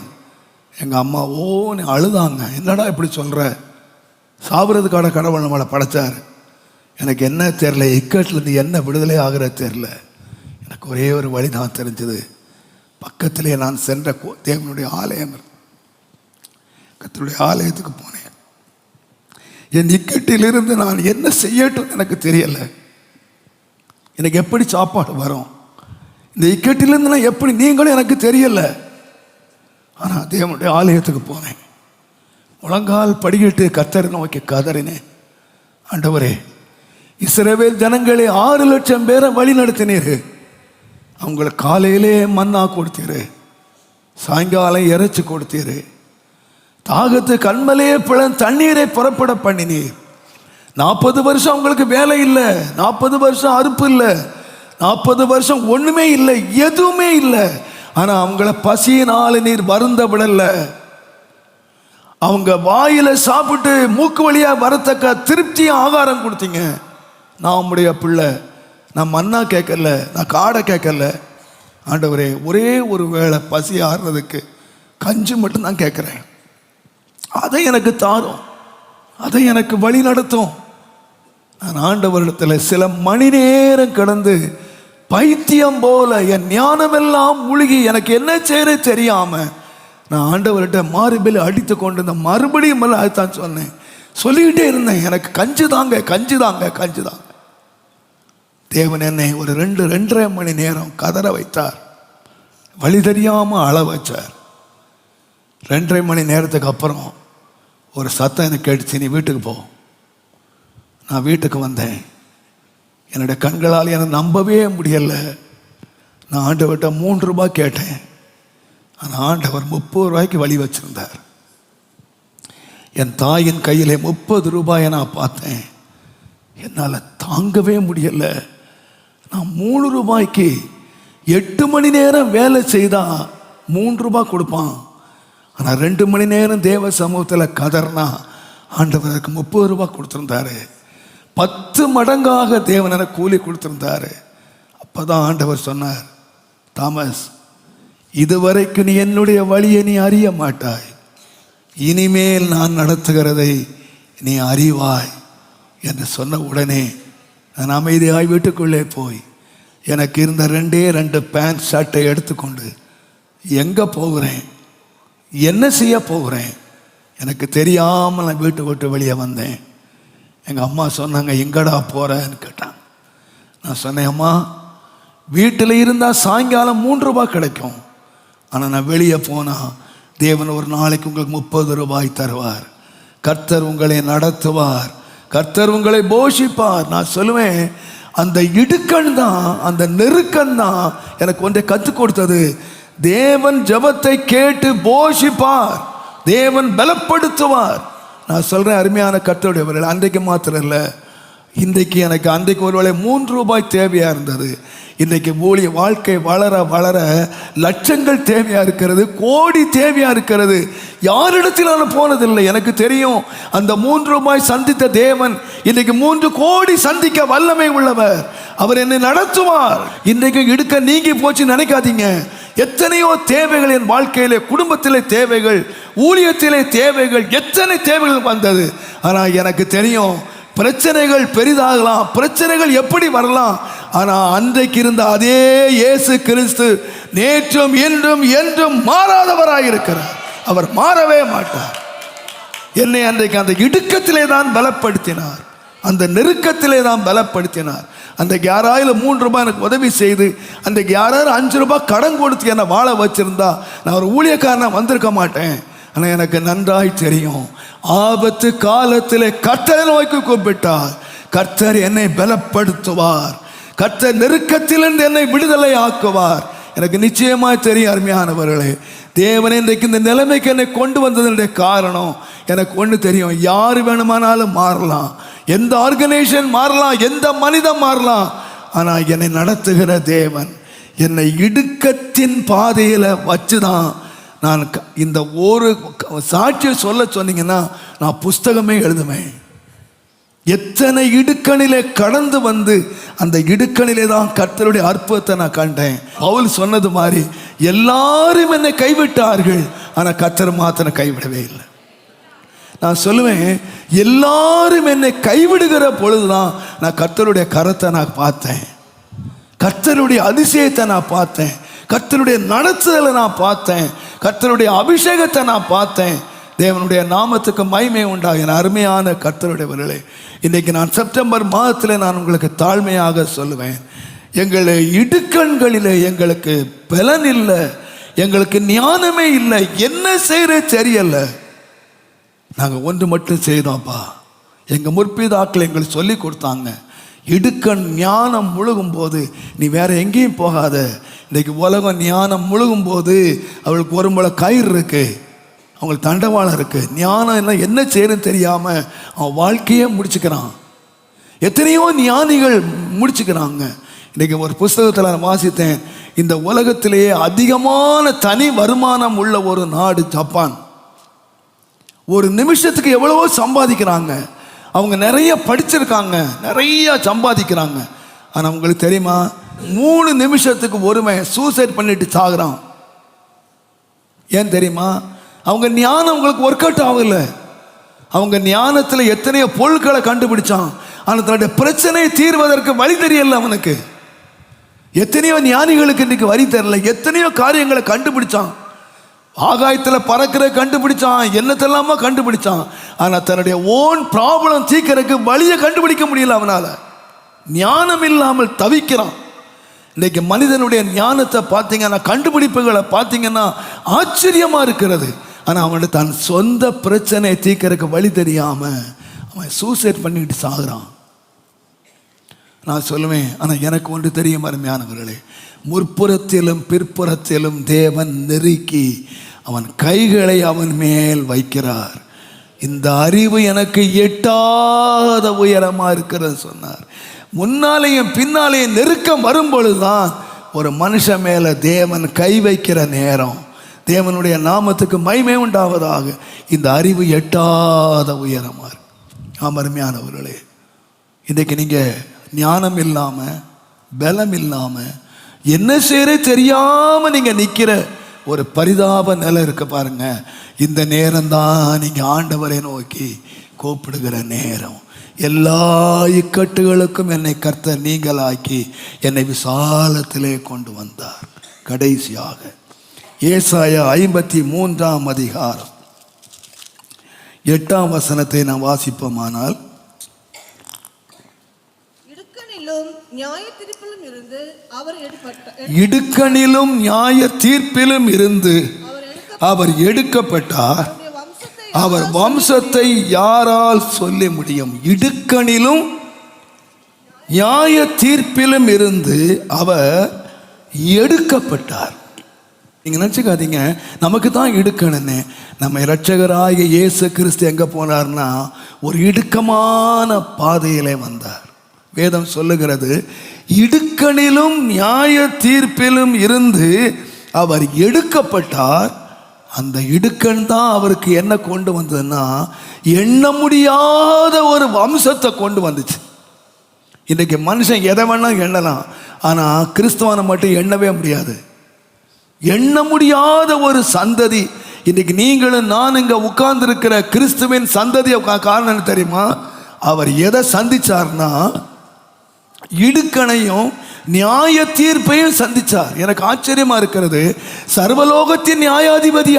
எங்கள் அம்மா ஓன்னு அழுதாங்க. என்னடா இப்படி சொல்கிற? சாப்பிட்றதுக்கான கடவுள் நம்மளை படைச்சார். எனக்கு என்ன தெரில, இக்கட்டிலேருந்து என்ன விடுதலை ஆகிற தெரில. எனக்கு ஒரே ஒரு வழி தான் தெரிஞ்சது. பக்கத்திலே நான் சென்ற தேவனுடைய ஆலயம். கர்த்தருடைய ஆலயத்துக்கு போனேன். என் இக்கட்டிலிருந்து நான் என்ன செய்யட்டும் எனக்கு தெரியலை. எனக்கு எப்படி சாப்பாடு வரும், இந்த இக்கட்டிலிருந்து நான் எப்படி நீங்களும் எனக்கு தெரியலை. ஆனால் தேவனுடைய ஆலயத்துக்கு போனேன். முழங்கால் படிக்கிட்டு கர்த்தரை நோக்கி கதறினேன். ஆண்டவரே, இஸ்ரவேல் ஜனங்களே 6 லட்சம் பேரை வழி நடத்தினீர். அவங்களுக்கு காலையிலே மன்னா கொடுத்தீரு, சாயங்காலம் இறைச்சி கொடுத்தீரு, தாகத்து கண்மலையே தண்ணீரை புறப்பட பண்ணினீர். 40 வருஷம் அவங்களுக்கு வேலை இல்லை, 40 வருஷம் அறுப்பு இல்லை, 40 வருஷம் ஒண்ணுமே இல்லை, எதுவுமே இல்லை. ஆனா அவங்கள பசியினால நீர் வருந்த விடல. அவங்க வாயில சாப்பிட்டு மூக்கு வழியா வரத்தக்க திருப்தியா ஆகாரம் கொடுத்தீங்க. நான் உம்முடைய பிள்ளை, நான் மன்னா கேட்கல, நான் காடை கேட்கல. ஆண்டவரே, ஒரே ஒரு வேளை பசி ஆறுறதுக்கு கஞ்சி மட்டும் தான் கேட்குறேன். அதை எனக்கு தாரும், அதை எனக்கு வழி நடத்தும். நான் ஆண்டவரிடத்தில் சில மணி நேரம் கடந்து பைத்தியம் போல என் ஞானமெல்லாம் முழுகி எனக்கு என்ன செய்ய தெரியாம நான் ஆண்டவர்கிட்ட மார்பில் அடித்து கொண்டு இந்த மறுபடியும் அதுதான் சொன்னேன், சொல்லிக்கிட்டே இருந்தேன், எனக்கு கஞ்சி தாங்க, கஞ்சி தாங்க, கஞ்சி தாங்க. தேவன் என்னை ஒரு 2-2.5 மணி நேரம் கதற வைத்தார், வழி தெரியாம அழ வச்சார். 2.5 மணி நேரத்துக்கு அப்புறம் ஒரு சத்தம் எனக்கு கேட்டுச்சு, நீ வீட்டுக்கு போ. நான் வீட்டுக்கு வந்தேன். என்னுடைய கண்களால் எனக்கு நம்பவே முடியலை. நான் ஆண்டவர்கிட்ட 3 ரூபாய் கேட்டேன். ஆனால் ஆண்டவர் 30 ரூபாய்க்கு வழி வச்சிருந்தார். என் தாயின் கையிலே 30 ரூபாயை நான் பார்த்தேன். என்னால் தாங்கவே முடியலை. நான் 3 ரூபாய்க்கு 8 மணி நேரம் வேலை செய்தா 3 ரூபாய் கொடுப்பான். ஆனால் 2 மணி நேரம் தேவ சமூகத்தில் கதர்னா ஆண்டவருக்கு 30 ரூபாய் கொடுத்துருந்தாரு. 10 மடங்காக தேவன் எனக்கு கூலி கொடுத்துருந்தாரு. அப்போதான் ஆண்டவர் சொன்னார், தாமஸ், இதுவரைக்கும் நீ என்னுடைய வழியை நீ அறிய மாட்டாய், இனிமேல் நான் நடத்துகிறதை நீ அறிவாய் என்று சொன்ன உடனே நான் அமைதியாய் வீட்டுக்குள்ளே போய் எனக்கு இருந்த 2 பேண்ட் ஷர்ட்டை எடுத்துக்கொண்டு எங்கே போகிறேன், என்ன செய்ய போகிறேன் எனக்கு தெரியாமல் நான் வீட்டை விட்டு வெளியே வந்தேன். எங்கள் அம்மா சொன்னாங்க, எங்கடா போகிறேன்னு கேட்டாங்க. நான் சொன்னேன், அம்மா, வீட்டில் இருந்தால் சாயங்காலம் 3 ரூபாய் கிடைக்கும், ஆனால் நான் வெளியே போனால் தேவன் ஒரு நாளைக்கு உங்களுக்கு 30 ரூபாய் தருவார். கர்த்தர் உங்களை நடத்துவார், கர்த்தர் உங்களை போஷிப்பார். நான் சொல்லுவேன், அந்த இடுக்கண் தான், அந்த நெருக்கன் தான் எனக்கு ஒன்றை கற்றுக் கொடுத்தது. தேவன் ஜெபத்தை கேட்டு போஷிப்பார், தேவன் பலப்படுத்துவார். நான் சொல்கிறேன், அருமையான கர்த்தருடையவர்கள், அன்றைக்கு மாத்திரம் இல்லை, இன்றைக்கு எனக்கு அன்றைக்கு ஒருவேளை 3 ரூபாய் தேவையாக இருந்தது. இன்றைக்கு ஊழிய வாழ்க்கை வளர வளர லட்சங்கள் தேவையாக இருக்கிறது, கோடி தேவையாக இருக்கிறது. யாரிடத்தில் நான் போனதில்லை. எனக்கு தெரியும், அந்த 3 ரூபாய் சந்தித்த தேவன் இன்றைக்கு 3 கோடி சந்திக்க வல்லமை உள்ளவர். அவர் என்னை நடத்துவார். இன்றைக்கு இடுக்க நீங்கி போச்சு நினைக்காதீங்க. எத்தனையோ தேவைகள் என் வாழ்க்கையிலே, குடும்பத்திலே தேவைகள், ஊழியத்திலே தேவைகள், எத்தனை தேவைகள் வந்தது. ஆனால் எனக்கு தெரியும், பிரச்சனைகள் பெரிதாகலாம், பிரச்சனைகள் எப்படி வரலாம், ஆனால் அன்றைக்கு இருந்த அதே இயேசு கிறிஸ்து நேற்றும் இன்றும் என்றும் மாறாதவராயிருக்கிறார். அவர் மாறவே மாட்டார். என்னை அன்றைக்கு அந்த இடுக்கத்திலே தான் பலப்படுத்தினார், அந்த நெருக்கத்திலே தான் பலப்படுத்தினார். அன்றைக்கு யாராவது 3 ரூபாய் எனக்கு உதவி செய்து, அன்றைக்கு யாராவது 5 ரூபாய் கடன் கொடுத்து என்னை வாழ வச்சிருந்தா நான் ஒரு ஊழியக்காரனை வந்திருக்க மாட்டேன். ஆனால் எனக்கு நன்றாய் தெரியும், ஆபத்து காலத்திலே கர்த்தரை நோக்கி கூப்பிட்டார், கர்த்தர் என்னை பலப்படுத்துவார், கர்த்தர் நெருக்கத்திலிருந்து என்னை விடுதலை ஆக்குவார். எனக்கு நிச்சயமாய் தெரியும், அருமையானவர்களே, தேவன் இன்றைக்கு இந்த நிலைமைக்கு என்னை கொண்டு வந்ததனுடைய காரணம் எனக்கு ஒன்று தெரியும். யார் வேணுமானாலும் மாறலாம், எந்த ஆர்கனைசேஷன் மாறலாம், எந்த மனிதன் மாறலாம், ஆனால் என்னை நடத்துகிற தேவன் என்னை இடுக்கத்தின் பாதையில் வச்சுதான். நான் இந்த ஒரு சாட்சியை சொல்ல சொன்னீங்கன்னா நான் புஸ்தகமே எழுதுவேன். எத்தனை இடுக்கணிலே கடந்து வந்து அந்த இடுக்கணிலே தான் கர்த்தருடைய அற்புதத்தை நான் கண்டேன். பவுல் சொன்னது மாதிரி எல்லாரும் என்னை கைவிட்டார்கள், ஆனால் கர்த்தர் மாத்திரம் கைவிடவே இல்லை. நான் சொல்லுவேன், எல்லாரும் என்னை கைவிடுகிற பொழுதுதான் நான் கர்த்தருடைய கரத்தை நான் பார்த்தேன், கர்த்தருடைய அதிசயத்தை நான் பார்த்தேன், கர்த்தருடைய நடத்துதலை நான் பார்த்தேன், கர்த்தருடைய அபிஷேகத்தை நான் பார்த்தேன். தேவனுடைய நாமத்துக்கு மகிமை உண்டாகின அருமையான கர்த்தருடையவர்களே, இன்றைக்கு நான் செப்டம்பர் மாதத்தில் நான் உங்களுக்கு தாழ்மையாக சொல்லுவேன், எங்கள் இடுக்கண்களில் எங்களுக்கு பலன் இல்லை, எங்களுக்கு ஞானமே இல்லை, என்ன செய்யற தெரியல. நாங்கள் ஒன்று மட்டும் செய்தோம்ப்பா, எங்கள் முற்பிதாக்கள் எங்களுக்கு சொல்லி கொடுத்தாங்க, இடுக்கண் ஞானம் முழுகும் போது நீ வேற எங்கேயும் போகாத. இன்றைக்கு உலகம் ஞானம் முழுகும் போது அவளுக்கு ஒரு முளை கயிறு இருக்கு, அவங்களுக்கு தண்டவாளம் இருக்கு. ஞானம் என்ன செய்யணும்னு தெரியாமல் அவன் வாழ்க்கையே முடிச்சுக்கிறான். எத்தனையோ ஞானிகள் முடிச்சுக்கிறாங்க. இன்றைக்கி ஒரு புஸ்தகத்தில் நான் வாசித்தேன், இந்த உலகத்திலேயே அதிகமான தனி வருமானம் உள்ள ஒரு நாடு ஜப்பான். ஒரு நிமிஷத்துக்கு எவ்வளவோ சம்பாதிக்கிறாங்க. அவங்க நிறைய படிச்சிருக்காங்க, நிறைய சம்பாதிக்கிறாங்க. ஆனால் உங்களுக்கு தெரியுமா, 3 நிமிஷத்துக்கு ஒருவன் சூசைட் பண்ணிட்டு சாகுறான். ஏன் தெரியுமா? அவங்க ஞானம் அவங்களுக்கு ஒர்க் அவுட் ஆகல. அவங்க ஞானத்தில் எத்தனையோ பொருட்களை கண்டுபிடிச்சான், ஆனால் தன்னுடைய பிரச்சனையை தீர்வதற்கு வழி தெரியல அவனுக்கு. எத்தனையோ ஞானிகளுக்கு இன்னைக்கு வழி தெரியல. எத்தனையோ காரியங்களை கண்டுபிடிச்சான், ஆகாயத்தில் பறக்கிற கண்டுபிடிச்சான், என்னத்தெல்லாமா கண்டுபிடிச்சான், ஆனால் தன்னுடைய ஓன் ப்ராப்ளம் தீர்க்கறதுக்கு வழியை கண்டுபிடிக்க முடியல. அவனால் ஞானம் இல்லாமல் தவிக்கிறான். இன்றைக்கு மனிதனுடைய ஞானத்தை பார்த்தீங்கன்னா, கண்டுபிடிப்புகளை பார்த்தீங்கன்னா ஆச்சரியமாக இருக்கிறது. ஆனால் அவனுடைய தன் சொந்த பிரச்சனையை தீர்க்கறதுக்கு வழி தெரியாமல் அவன் சூசைட் பண்ணிக்கிட்டு சாகுறான். நான் சொல்லுவேன், ஆனால் எனக்கு ஒன்று தெரியும் அருமையானவர்களே, முற்புறத்திலும் பிற்புறத்திலும் தேவன் நெருக்கி அவன் கைகளை அவன் மேல் வைக்கிறார். இந்த அறிவு எனக்கு எட்டாத உயரமாக இருக்கிறது சொன்னார். முன்னாலேயும் பின்னாலேயும் நெருக்கம் வரும்பொழுதுதான் ஒரு மனுஷன் மேலே தேவன் கை வைக்கிற நேரம். தேவனுடைய நாமத்துக்கு மகிமை உண்டாவதாக. இந்த அறிவு எட்டாத உயரமாக இருக்கு. அருமையானவர்களே, இன்றைக்கு நீங்கள் ஞானம் இல்லாமல் பலம் இல்லாமல் என்ன செய்யற தெரியாமல் நீங்கள் நிற்கிற ஒரு பரிதாப நிலை இருக்கு பாருங்க. இந்த நேரம்தான் நீங்கள் ஆண்டவரை நோக்கி கூப்பிடுகிற நேரம். எல்லா இக்கட்டுகளுக்கும் என்னை கர்த்தர் நீங்களாக்கி என்னை விசாலத்திலே கொண்டு வந்தார். கடைசியாக ஏசாயா 53ஆம் அதிகாரம் 8ஆம் வசனத்தை நான் வாசிப்போமானால், இடுக்கணிலும் நியாய தீர்ப்பிலும் இருந்து அவர் எடுக்கப்பட்டார். அவர் வம்சத்தை யாரால் சொல்ல முடியும்? இடுக்கணிலும் நியாய தீர்ப்பிலும் இருந்து அவர் எடுக்கப்பட்டார். நீங்க நினைச்சுக்காதீங்க நமக்கு தான் இடுக்கணுன்னு. நம்ம இரட்சகராகிய இயேசு கிறிஸ்து எங்க போனார்னா ஒரு இடுக்கமான பாதையிலே வந்தார். வேதம் சொல்லுகிறது, இடுக்கணிலும் நியாய தீர்ப்பிலும் இருந்து அவர் எடுக்கப்பட்டார். அந்த இடுக்கண் தான் அவருக்கு என்ன கொண்டு வந்ததுன்னா, எண்ண முடியாத ஒரு வம்சத்தை கொண்டு வந்துச்சு. இன்றைக்கு மனுஷன் எதை வேணா எண்ணலாம், ஆனால் கிறிஸ்துவனை மட்டும் எண்ணவே முடியாது. எண்ண முடியாத ஒரு சந்ததி. இன்னைக்கு நீங்களும் நான் இங்கே உட்கார்ந்துருக்கிற கிறிஸ்துவின் சந்ததி. காரணம் தெரியுமா? அவர் எதை சந்திச்சார்னா இடுக்கணையும் நியாய தீர்ப்பையும் சந்திச்சார். எனக்கு ஆச்சரியமா இருக்கிறது, சர்வலோகத்தின் நியாயாதிபதி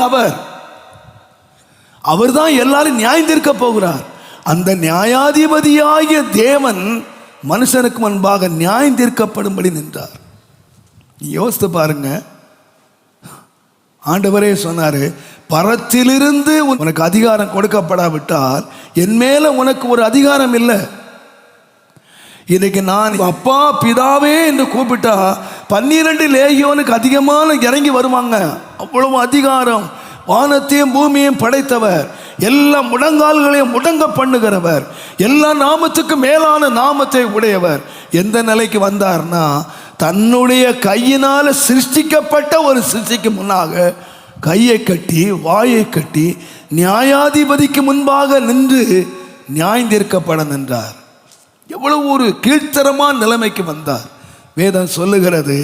அவர் தான் எல்லாரும் நியாயம் தீர்க்க போகிறார். அந்த நியாயாதிபதியாகிய தேவன் மனுஷனுக்கு முன்பாக நியாயம் தீர்க்கப்படும்படி நின்றார். யோசித்து பாருங்க. ஆண்டவரே சொன்னாரு, பரத்திலிருந்து உனக்கு அதிகாரம் கொடுக்கப்படாவிட்டால் என் மேல உனக்கு ஒரு அதிகாரம் இல்லை. இன்னைக்கு நான் அப்பா பிதாவே என்று கூப்பிட்டா 12 லேகியோனுக்கு அதிகமான இறங்கி வருவாங்க. அவ்வளவு அதிகாரம். வானத்தையும் பூமியையும் படைத்தவர், எல்லா முழங்கால்களையும் முடங்க பண்ணுகிறவர், எல்லா நாமத்துக்கும் மேலான நாமத்தை உடையவர் எந்த நிலைக்கு வந்தார்னா, தன்னுடைய கையினால சிருஷ்டிக்கப்பட்ட ஒரு சிருஷ்டிக்கு முன்னாக கையை கட்டி வாயை கட்டி நியாயாதிபதிக்கு முன்பாக நின்று நியாயம் தீர்க்கப்பட நின்றார். எவ்வளவு ஒரு கீழ்த்தரமான நிலைமைக்கு வந்தார். வேதம் சொல்லுகிறது,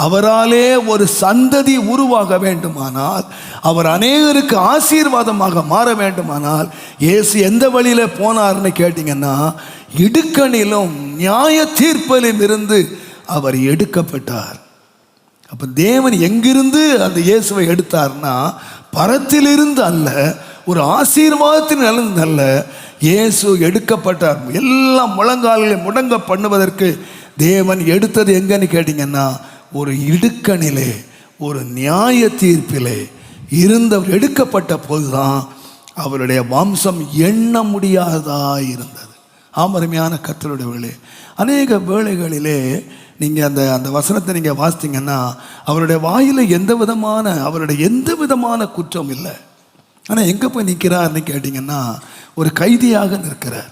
அவராலே ஒரு சந்ததி உருவாக வேண்டுமானால், அவர் அநேகருக்கு ஆசீர்வாதமாக மாற வேண்டுமானால், இயேசு எந்த வழியில போனார்னு கேட்டீங்கன்னா, இடுக்கணிலும் நியாய தீர்ப்பிலும் இருந்து அவர் எடுக்கப்பட்டார். அப்ப தேவன் எங்கிருந்து அந்த இயேசுவை எடுத்தார்னா, பரத்திலிருந்து அல்ல, ஒரு ஆசீர்வாதத்தின் நல்ல இயேசு எடுக்கப்பட்டார். எல்லா முழங்கால்களையும் முடங்க பண்ணுவதற்கு தேவன் எடுத்தது எங்கன்னு கேட்டிங்கன்னா, ஒரு இடுக்கணிலே, ஒரு நியாய தீர்ப்பிலே இருந்தவர் எடுக்கப்பட்ட போதுதான் அவருடைய வம்சம் எண்ண முடியாததா இருந்தது. ஆமருமையான கர்த்தருடையவர்களே, அநேக வேளைகளிலே நீங்கள் அந்த வசனத்தை நீங்கள் வாசித்தீங்கன்னா, அவருடைய வாயில் அவருடைய எந்த விதமான குற்றம் இல்லை. ஆனால் எங்கே போய் நிற்கிறார்னு கேட்டிங்கன்னா, ஒரு கைதியாக நிற்கிறார்.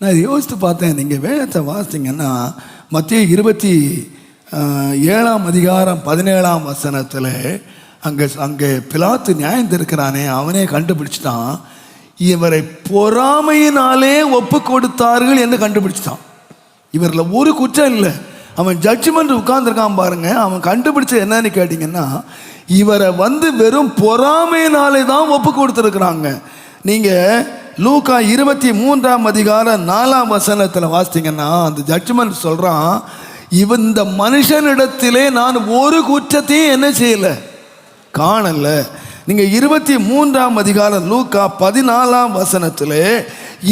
நான் இதை யோசித்து பார்த்தேன். நீங்கள் வேதத்தை வாசித்தீங்கன்னா மத்தேயு 27ஆம் அதிகாரம் 17ஆம் வசனத்தில் அங்கே பிலாத்து நியாயம் இருக்கிறானே, அவனே கண்டுபிடிச்சிட்டான், இவரை பொறாமையினாலே ஒப்பு கொடுத்தார்கள் என்று கண்டுபிடிச்சிட்டான். இவரில் ஒரு குற்றம் இல்லை. அவன் ஜட்ஜ்மெண்ட் உட்கார்ந்துருக்கான் பாருங்க. அவன் கண்டுபிடிச்சது என்னன்னு கேட்டிங்கன்னா, இவரை வெறும் பொறாமையினாலே தான் ஒப்பு கொடுத்துருக்குறாங்க. நீங்கள் லூக்கா 23ஆம் அதிகாரம் 4ஆம் வசனத்தில் வாசித்தீங்கன்னா அந்த ஜட்ஜ்மெண்ட் சொல்கிறான், இந்த மனுஷனிடத்திலே நான் ஒரு குற்றத்தையும் என்ன செய்யலை, காணல. நீங்கள் 23ஆம் அதிகாரம் லூக்கா 14ஆம் வசனத்தில்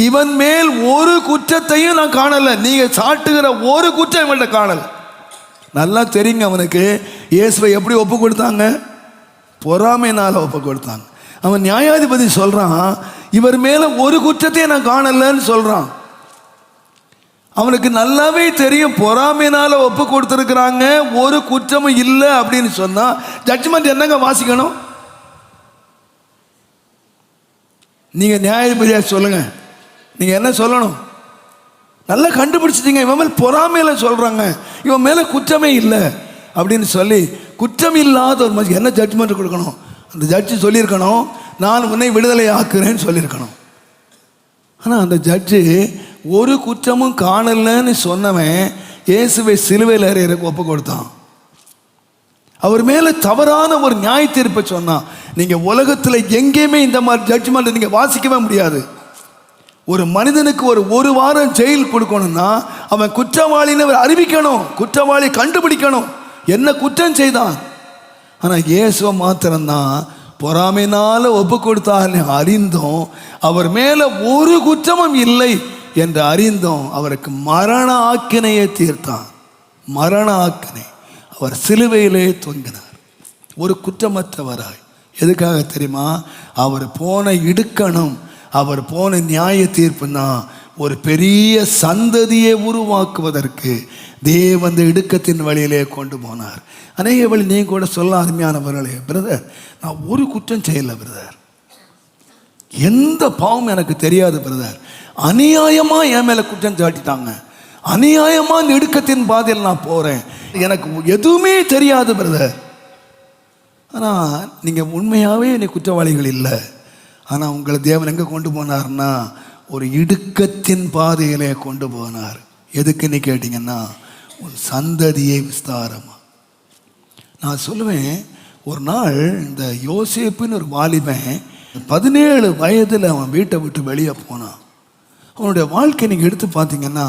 இவன் மேல் ஒரு குற்றத்தையும் நான் காணலை, நீங்கள் சாட்டுகிற ஒரு குற்றம் இவன்கிட்ட காணலை. நல்லா தெரியுங்க அவனுக்கு இயேசுவை எப்படி ஒப்பு கொடுத்தாங்க, பொறாமையினால் ஒப்பு கொடுத்தாங்க. அவன் நியாயாதிபதி சொல்கிறான், இவர் மேலே ஒரு குற்றத்தையும் நான் காணலைன்னு சொல்கிறான். அவனுக்கு நல்லாவே தெரியும் பொறாமையினால ஒப்பு கொடுத்துருக்குறாங்க, ஒரு குற்றமும் இல்லை அப்படின்னு சொன்னா ஜட்ஜ்மெண்ட் என்னங்க வாசிக்கணும்? நீங்க நியாயாதிபதியா சொல்லுங்க, நீங்க என்ன சொல்லணும்? நல்லா கண்டுபிடிச்சிட்டீங்க, இவன் மேல பொறாமையில சொல்றாங்க, இவன் மேல குற்றமே இல்லை அப்படின்னு சொல்லி, குற்றம் இல்லாத ஒரு மனுஷன் என்ன ஜட்ஜ்மெண்ட் கொடுக்கணும்? அந்த ஜட்ஜு சொல்லியிருக்கணும், நான் உன்னை விடுதலை ஆக்குறேன்னு சொல்லியிருக்கணும். ஆனால் அந்த ஜட்ஜு ஒரு குற்றமும் காணலன்னு சொன்னவன் இயேசுவை சிலுவையில் அறையறதுக்கு ஒப்பு கொடுத்தான். அவர் மேலே தவறான ஒரு நியாய தீர்ப்பை சொன்னான். நீங்கள் உலகத்தில் எங்கேயுமே இந்த மாதிரி ஜட்ஜ்மெண்ட் நீங்கள் வாசிக்கவே முடியாது. ஒரு மனிதனுக்கு ஒரு வாரம் ஜெயில் கொடுக்கணும்னா அவன் குற்றவாளின்னு அறிவிக்கணும், குற்றவாளி கண்டுபிடிக்கணும், என்ன குற்றம் செய்தான். ஆனால் இயேசுவை மாத்திரம்தான் பொறாமையினால ஒப்பு கொடுத்தான்னு அறிந்தோம், அவர் மேலே ஒரு குற்றமும் இல்லை என்று அறிந்தோம், அவருக்கு மரண ஆக்கினையை தீர்த்தான். மரண ஆக்கினை, அவர் சிலுவையிலே தொங்கினார் ஒரு குற்றமற்றவராய். எதுக்காக தெரியுமா? அவர் போன இடுக்கணும், அவர் போன நியாய தீர்ப்புனா ஒரு பெரிய சந்ததியை உருவாக்குவதற்கு தேவன் அந்த இடுக்கத்தின் வழியிலே கொண்டு போனார். அநேக வழி நீங்கள் கூட சொல்ல அருமையானவர்களே, பிரதர் நான் ஒரு குற்றம் செய்யலை பிரதர், எந்த பாவம் எனக்கு தெரியாது பிரதர், அநியாயமாக என் மேலே குற்றம் சாட்டிட்டாங்க, அநியாயமாக இந்த இடுக்கத்தின் பாதையில் நான் போகிறேன், எனக்கு எதுவுமே தெரியாது பிரதர். ஆனால் நீங்கள் உண்மையாகவே என்னை குற்றவாளிகள் இல்லை. ஆனால் உங்களை தேவன் எங்கே கொண்டு போனார்னா ஒரு இடுக்கத்தின் பாதையிலே கொண்டு போனார். எதுக்குன்னு கேட்டிங்கன்னா உன் சந்ததியை விஸ்தாரமாக. நான் சொல்லுவேன், ஒரு நாள் இந்த யோசேப்புன்னு ஒரு வாலிபன் 17 வயதில் அவன் வீட்டை விட்டு வெளியே போனான். அவனுடைய வாழ்க்கை நீங்கள் எடுத்து பார்த்தீங்கன்னா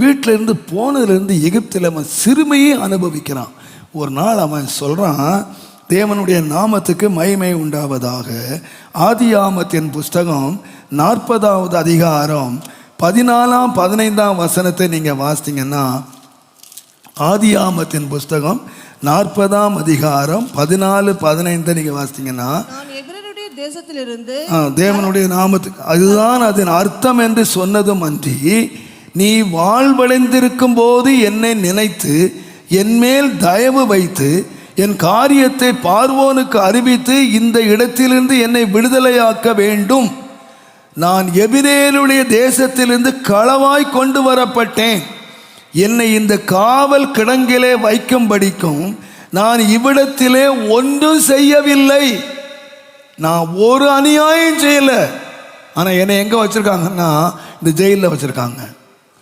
வீட்டில் இருந்து போனதுலேருந்து எகிப்தில் அவன் சிறுமையை அனுபவிக்கிறான். ஒரு நாள் அவன் சொல்கிறான், தேவனுடைய நாமத்துக்கு மகிமை உண்டாவதாக. ஆதியாமத்தின் புஸ்தகம் 40வது அதிகாரம் 14ஆம் 15ஆம் வசனத்தை நீங்கள் வாசித்தீங்கன்னா, ஆதியாமத்தின் புஸ்தகம் 40ஆம் அதிகாரம் 14-15 நீங்கள் வாசித்தீங்கன்னா, தேவனுடைய நாமத்துக்கு, அதுதான் அதன் அர்த்தம் என்று சொன்னதும் அன்றி, நீ வாழ்வடைந்திருக்கும் போது என்னை நினைத்து என் மேல் தயவு வைத்து என் காரியத்தை பார்வோனுக்கு அறிவித்து இந்த இடத்திலிருந்து என்னை விடுதலையாக்க வேண்டும். நான் எபிரேலுடைய தேசத்திலிருந்து களவாய் கொண்டு வரப்பட்டேன். என்னை இந்த காவல் கிடங்கிலே வைக்கும்படிக்கும் நான் இவ்விடத்திலே ஒன்றும் செய்யவில்லை. நான் ஒரு அநியாயம் செய்யலை. ஆனால் என்னை எங்கே வச்சுருக்காங்கன்னா இந்த ஜெயிலில் வச்சுருக்காங்க,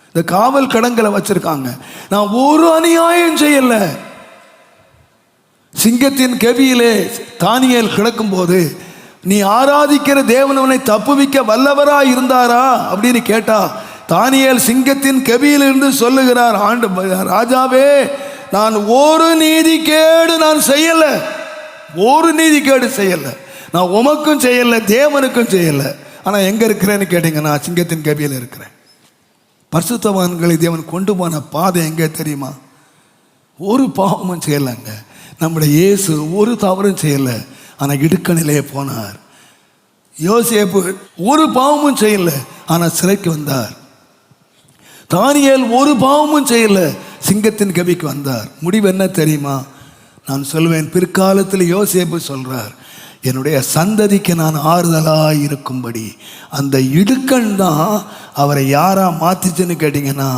இந்த காவல் கிடங்கில் வச்சுருக்காங்க. நான் ஒரு அநியாயம் செய்யலை. சிங்கத்தின் கெபியிலே தானியேல் கிடக்கும்போது நீ ஆராதிக்கிற தேவனவனை தப்புவிக்க வல்லவராய் இருந்தாரா அப்படின்னு கேட்டா, தானியேல் சிங்கத்தின் கெபியிலிருந்து சொல்லுகிறார், ராஜாவே நான் ஒரு நீதிகேடு நான் செய்யலை, ஒரு நீதிகேடு செய்யலை. நான் உமக்கும் செய்யலை, தேவனுக்கும் செய்யலை. ஆனால் எங்கே இருக்கிறேன்னு கேட்டீங்கன்னா சிங்கத்தின் கவியில் இருக்கிறேன். பரிசுத்தவான்களை தேவன் கொண்டு போன பாதை எங்கே தெரியுமா? ஒரு பாவமும் செய்யலைங்க. நம்முடைய இயேசு ஒரு தவறும் செய்யலை, ஆனால் இடுக்கணிலே போனார். யோசேப்பு ஒரு பாவமும் செய்யலை, ஆனால் சிறைக்கு வந்தார். தானியேல் ஒரு பாவமும் செய்யலை, சிங்கத்தின் கவிக்கு வந்தார். முடிவு என்ன தெரியுமா? நான் சொல்வேன், பிற்காலத்தில் யோசேப்பு சொல்றார், என்னுடைய சந்ததிக்கு நான் ஆறுதலாக இருக்கும்படி அந்த இடுக்கண் தான் அவரை யாரா மாத்திச்சுன்னு கேட்டீங்கன்னா,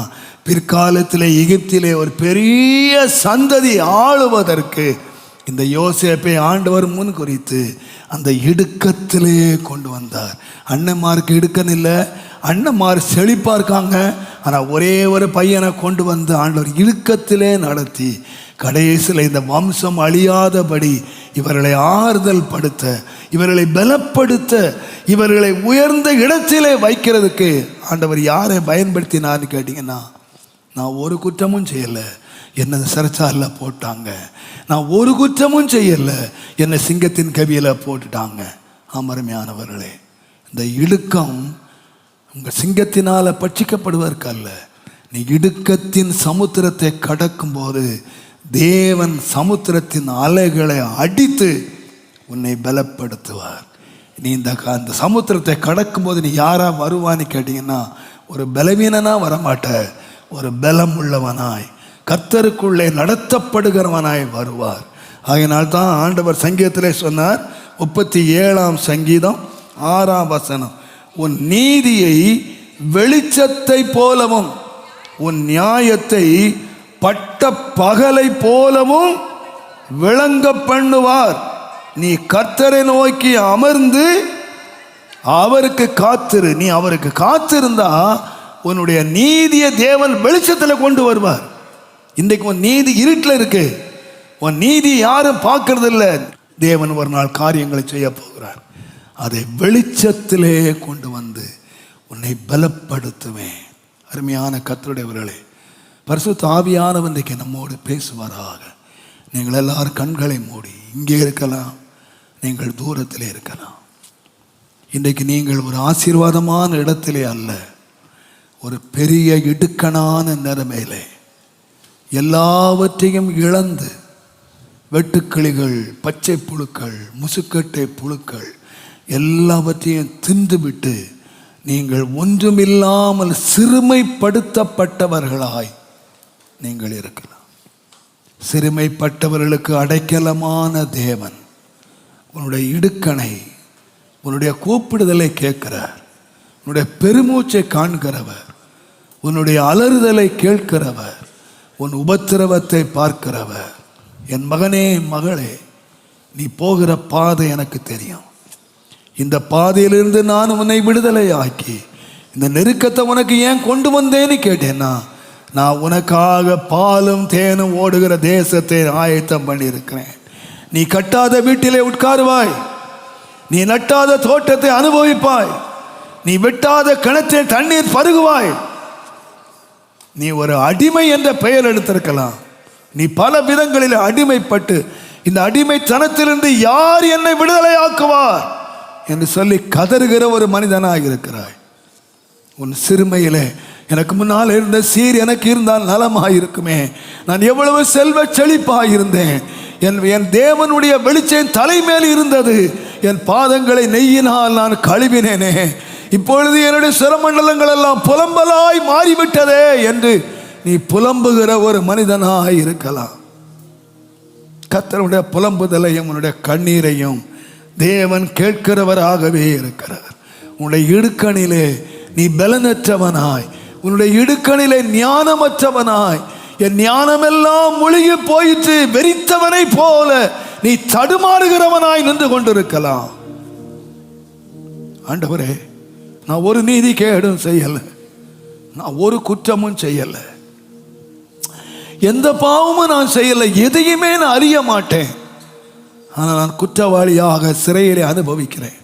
பிற்காலத்தில் எகிப்திலே ஒரு பெரிய சந்ததி ஆளுவதற்கு இந்த யோசேப்பை ஆண்டவர் முன் குறித்து அந்த இடுக்கத்திலே கொண்டு வந்தார். அண்ணன்மாருக்கு இடுக்கன் இல்லை, அண்ணன்மார் செழிப்பாக இருக்காங்க, ஆனால் ஒரே ஒரு பையனை கொண்டு வந்து ஆண்டவர் இடுக்கத்திலே நடத்தி கடைசியில் இந்த வம்சம் அழியாதபடி இவர்களை ஆறுதல் படுத்த, இவர்களை பலப்படுத்த, இவர்களை உயர்ந்த இடத்திலே வைக்கிறதுக்கு ஆண்டவர் யாரை பயன்படுத்தினார்னு கேட்டிங்கன்னா, நான் ஒரு குற்றமும் செய்யலை, என்னை சிறைச்சாலையில் போட்டாங்க. நான் ஒரு குற்றமும் செய்யலை, என்னை சிங்கத்தின் கவியில் போட்டுட்டாங்க. அருமையானவர்களே, இந்த இடுக்கம் உங்கள் சிங்கத்தினால் பட்சிக்கப்படுவதற்கு அல்ல. நீ இடுக்கத்தின் சமுத்திரத்தை கடக்கும் போது தேவன் சமுத்திரத்தின் அலைகளை அடித்து உன்னை பலப்படுத்துவார். நீ அந்த சமுத்திரத்தை கடக்கும் போது நீ யாரா வருவான்னு கேட்டீங்கன்னா, ஒரு பலவீனனா வரமாட்ட, ஒரு பலம் உள்ளவனாய் கர்த்தருக்குள்ளே நடத்தப்படுகிறவனாய் வருவார். ஆகையினால் தான் ஆண்டவர் சங்கீதத்திலே சொன்னார், 37ஆம் சங்கீதம் 6ஆம் வசனம், உன் நீதியை வெளிச்சத்தை போலவும் உன் நியாயத்தை பட்ட பகலை போலவும் விளங்க பண்ணுவார். நீ கர்த்தரை நோக்கி அமர்ந்து அவருக்கு காத்திரு. நீ அவருக்கு காத்திருந்தா உன்னுடைய நீதியை தேவன் வெளிச்சத்தில் கொண்டு வருவார். இன்றைக்கு உன் நீதி இருட்டில் இருக்கு, உன் நீதி யாரும் பார்க்கறது இல்லை. தேவன் ஒரு நாள் காரியங்களை செய்ய போகிறார். அதை வெளிச்சத்திலே கொண்டு வந்து உன்னை பலப்படுத்துவேன். அருமையான கர்த்தருடையவர்களே, பரிசுத்த ஆவியானவர் இன்றைக்கு நம்மோடு பேசுவாராக. நீங்கள் எல்லாரும் கண்களை மூடி, இங்கே இருக்கலாம், நீங்கள் தூரத்திலே இருக்கலாம். இன்றைக்கு நீங்கள் ஒரு ஆசீர்வாதமான இடத்திலே அல்ல, ஒரு பெரிய இடுக்கணான நிலைமையிலே எல்லாவற்றையும் இழந்து, வெட்டுக்கிளிகள், பச்சை புழுக்கள், முசுக்கட்டை புழுக்கள் எல்லாவற்றையும் தின்றுவிட்டு நீங்கள் ஒன்றுமில்லாமல் சிறுமைப்படுத்தப்பட்டவர்களாய் நீங்கள் இருக்கலாம். சிறுமைப்பட்டவர்களுக்கு அடைக்கலமான தேவன் உன்னுடைய இடுக்கணை, உன்னுடைய கூப்பிடுதலை கேட்கிறார். உன்னுடைய பெருமூச்சை காண்கிறவர், உன்னுடைய அலறுதலை கேட்கிறவர், உன் உபத்திரவத்தை பார்க்கிறவர். என் மகனே, மகளே, நீ போகிற பாதை எனக்கு தெரியும். இந்த பாதையிலிருந்து நான் உன்னை விடுதலை ஆக்கி இந்த நெருக்கத்தை உனக்கு ஏன் கொண்டு வந்தேன்னு கேட்டேன்னா, நான் உனக்காக பாலும் தேனும் ஓடுகிற தேசத்தை ஆயத்தம் பண்ணியிருக்கிறேன். நீ கட்டாத வீட்டிலே உட்காருவாய், நீ நட்டாத தோட்டத்தை அனுபவிப்பாய், நீ வெட்டாத கிணற்றில் தண்ணீர் பருகுவாய். நீ ஒரு அடிமை என்ற பெயர் எடுத்திருக்கலாம். நீ பல விதங்களில் அடிமைப்பட்டு இந்த அடிமைத்தனத்திலிருந்து யார் என்னை விடுதலை ஆக்குவார் என்று சொல்லி கதறுகிற ஒரு மனிதனாக இருக்கிறாய். உன் சிறுமையிலே எனக்கு முன்னால் இருந்த சீர் எனக்கு இருந்தால் நலமாக இருக்குமே, நான் எவ்வளவு செல்வ செழிப்பாக இருந்தேன், என் தேவனுடைய வெளிச்சம் தலைமேல் இருந்தது, என் பாதங்களை நெய்யினால் நான் கழுவினேனே, இப்பொழுது என்னுடைய சிரமண்டலங்கள் எல்லாம் புலம்பலாய் மாறிவிட்டதே என்று நீ புலம்புகிற ஒரு மனிதனாக இருக்கலாம். கர்த்தருடைய புலம்புதலையும் உன்னுடைய கண்ணீரையும் தேவன் கேட்கிறவராகவே இருக்கிறார். உன்னுடைய இடுக்கணிலே நீ பலனற்றவனாய், உன்னுடைய இடுக்கணிலே ஞானமற்றவனாய், என் ஞானமெல்லாம் முழுகி போயிற்று வெறித்தவனை போல நீ தடுமாறுகிறவனாய் நின்று கொண்டிருக்கலாம். ஆண்டவரே, நான் ஒரு நீதி கேடும் செய்யலை, நான் ஒரு குற்றமும் செய்யலை, எந்த பாவமும் நான் செய்யலை, எதையுமே நான் அறிய மாட்டேன், ஆனால் நான் குற்றவாளியாக சிறையிலே அனுபவிக்கிறேன்.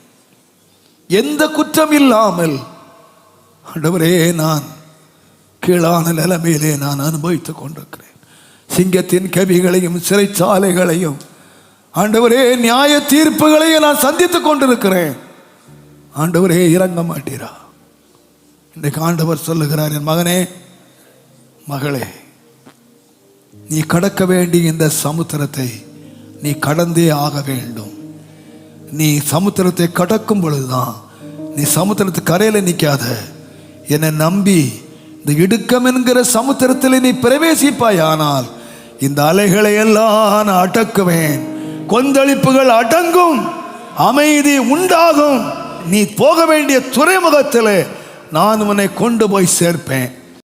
எந்த குற்றம் இல்லாமல் ஆண்டவரே நான் கீழான நிலைமையிலே நான் அனுபவித்துக் கொண்டிருக்கிறேன். சிங்கத்தின் கவிகளையும் சிறைச்சாலைகளையும் ஆண்டவரே, நியாய தீர்ப்புகளை நான் சந்தித்துக் கொண்டிருக்கிறேன். ஆண்டவரே, இறங்க மாட்டீரா? இன்றைக்கு ஆண்டவர் சொல்லுகிறார், என் மகனே, மகளே, நீ கடக்க வேண்டிய இந்த சமுத்திரத்தை நீ கடந்தே ஆக வேண்டும். நீ சமுத்திரத்தை கடக்கும் பொழுதுதான், நீ சமுத்திரத்து கரையில நிற்காத, என்னை நம்பி இந்த இடுக்கம் என்கிற சமுத்திரத்தில் நீ பிரவேசிப்பாய். ஆனால் இந்த அலைகளை எல்லாம் நான் அடக்குவேன். கொந்தளிப்புகள் அடங்கும், அமைதி உண்டாகும். நீ போக வேண்டிய துறைமுகத்தில் நான் உன்னை கொண்டு போய் சேர்ப்பேன்.